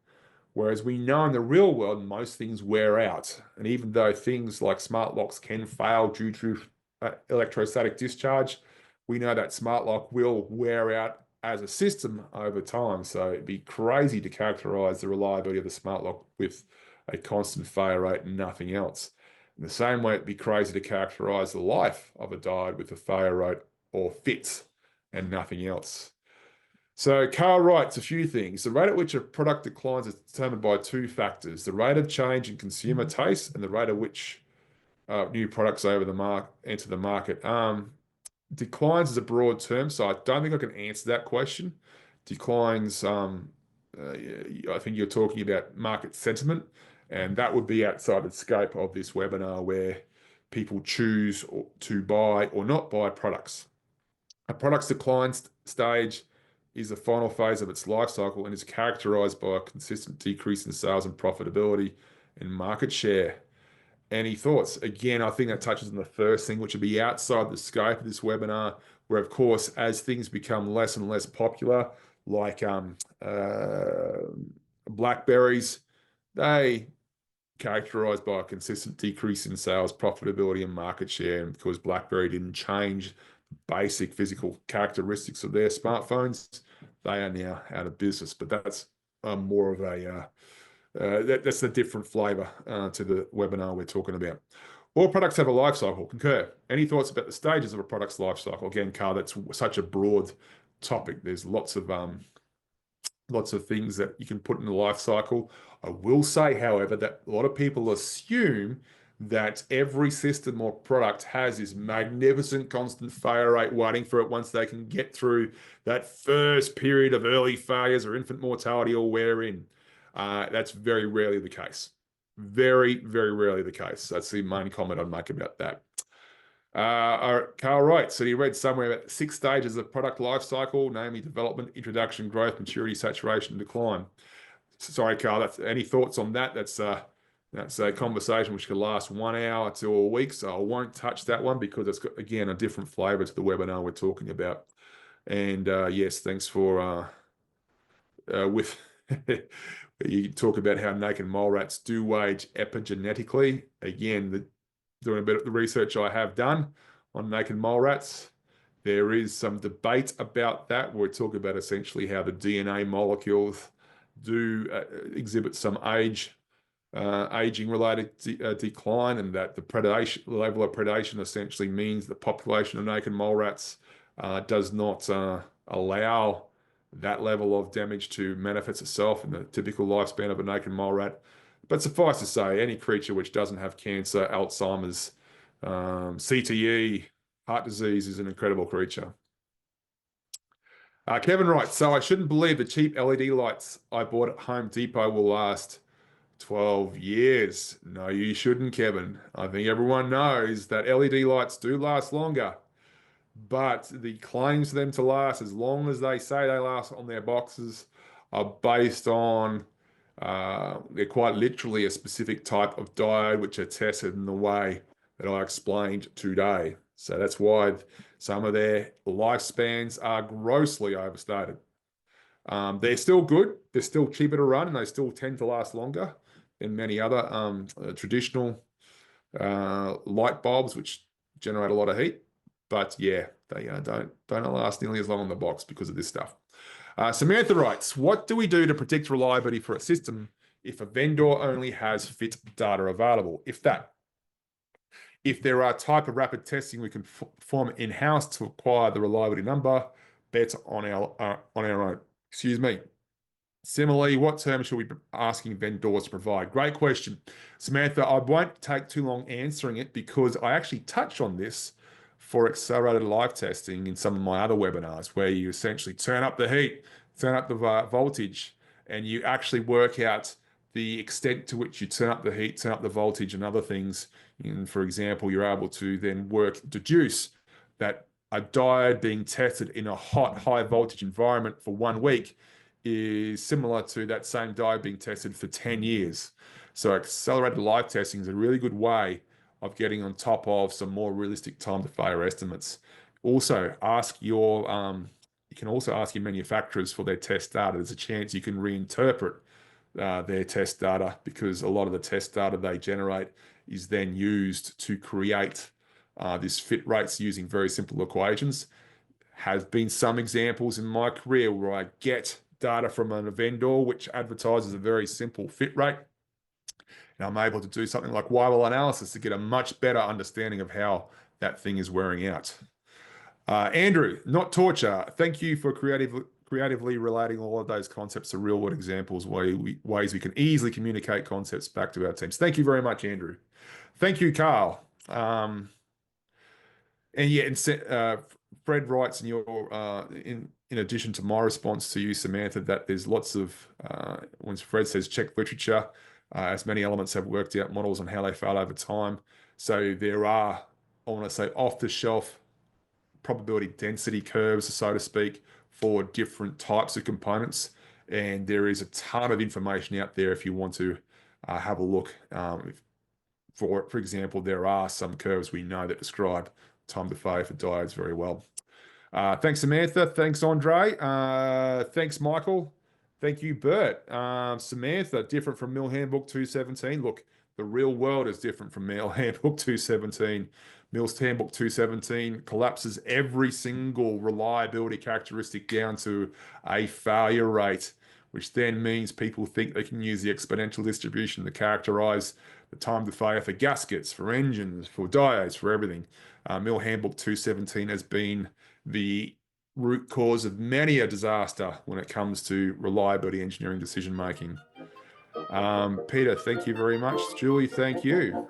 Whereas we know in the real world, most things wear out. And even though things like smart locks can fail due to electrostatic discharge, we know that smart lock will wear out as a system over time. So it'd be crazy to characterize the reliability of the smart lock with a constant failure rate and nothing else. In the same way, it'd be crazy to characterize the life of a diode with a failure rate or fits and nothing else. So Carl writes a few things. The rate at which a product declines is determined by two factors: the rate of change in consumer taste and the rate at which new products enter the market. Declines is a broad term, so I don't think I can answer that question. Declines, I think you're talking about market sentiment, and that would be outside the scope of this webinar where people choose to buy or not buy products. A product's decline stage is the final phase of its life cycle and is characterized by a consistent decrease in sales and profitability and market share. Any thoughts? Again, I think that touches on the first thing, which would be outside the scope of this webinar, where, of course, as things become less and less popular, like Blackberries, they characterized by a consistent decrease in sales, profitability, and market share. And because BlackBerry didn't change basic physical characteristics of their smartphones, they are now out of business. But that's more of a that's a different flavor to the webinar we're talking about. All products have a life cycle. Concur. Any thoughts about the stages of a product's life cycle? Again, Carl, that's such a broad topic. There's lots of things that you can put in the life cycle. I will say, however, that a lot of people assume that every system or product has this magnificent constant failure rate waiting for it once they can get through that first period of early failures or infant mortality or wear in. That's very rarely the case. Very, very rarely the case. That's the main comment I'd make about that. Carl writes, so he read somewhere about 6 stages of product life cycle, namely development, introduction, growth, maturity, saturation, decline. Sorry, Carl, any thoughts on that? That's a conversation which could last 1 hour to a week, so I won't touch that one because it's got, again, a different flavor to the webinar we're talking about. And yes, thanks for with you talk about how naked mole rats do age epigenetically. Again, doing a bit of the research I have done on naked mole rats, there is some debate about that. We're talking about essentially how the DNA molecules do exhibit some aging-related decline, and that the level of predation essentially means the population of naked mole rats does not allow that level of damage to manifest itself in the typical lifespan of a naked mole rat. But suffice to say, any creature which doesn't have cancer, Alzheimer's, CTE, heart disease is an incredible creature. Kevin writes, so I shouldn't believe the cheap LED lights I bought at Home Depot will last 12 years. No, you shouldn't, Kevin. I think everyone knows that LED lights do last longer, but the claims for them to last as long as they say they last on their boxes are based on they're quite literally a specific type of diode which are tested in the way that I explained today. So that's why some of their lifespans are grossly overstated. They're still good. They're still cheaper to run, and they still tend to last longer than many other traditional light bulbs, which generate a lot of heat. But yeah, they don't last nearly as long on the box because of this stuff. Samantha writes, what do we do to predict reliability for a system if a vendor only has fit data available? If there are type of rapid testing we can perform in-house to acquire the reliability number, bet on our own. Excuse me. Similarly, what terms should we be asking vendors to provide? Great question. Samantha, I won't take too long answering it because I actually touch on this for accelerated live testing in some of my other webinars, where you essentially turn up the heat, turn up the voltage, and you actually work out the extent to which you turn up the heat, turn up the voltage, and other things. And for example, you're able to then deduce that a diode being tested in a hot, high voltage environment for 1 week is similar to that same diode being tested for 10 years. So accelerated live testing is a really good way of getting on top of some more realistic time to failure estimates. Also, you can also ask your manufacturers for their test data. There's a chance you can reinterpret their test data, because a lot of the test data they generate is then used to create this fit rates using very simple equations. Has been some examples in my career where I get data from a vendor which advertises a very simple fit rate, and I'm able to do something like Y-well analysis to get a much better understanding of how that thing is wearing out. Andrew, not torture. Thank you for creatively relating all of those concepts to real world examples, ways we can easily communicate concepts back to our teams. Thank you very much, Andrew. Thank you, Carl. And yeah, Fred writes in your in addition to my response to you, Samantha, that there's lots of when Fred says check literature, as many elements have worked out models on how they fail over time. So there are, I want to say, off the shelf probability density curves, so to speak, for different types of components. And there is a ton of information out there if you want to have a look. For example, there are some curves we know that describe time to failure for diodes very well. Thanks, Samantha. Thanks, Andre. Thanks, Michael. Thank you, Bert. Samantha, different from Mill Handbook 217. Look, the real world is different from Mill Handbook 217. Mill's Handbook 217 collapses every single reliability characteristic down to a failure rate, which then means people think they can use the exponential distribution to characterize the time to failure for gaskets, for engines, for diodes, for everything. Mill Handbook 217 has been the root cause of many a disaster when it comes to reliability engineering decision making. Peter, thank you very much. Julie, thank you.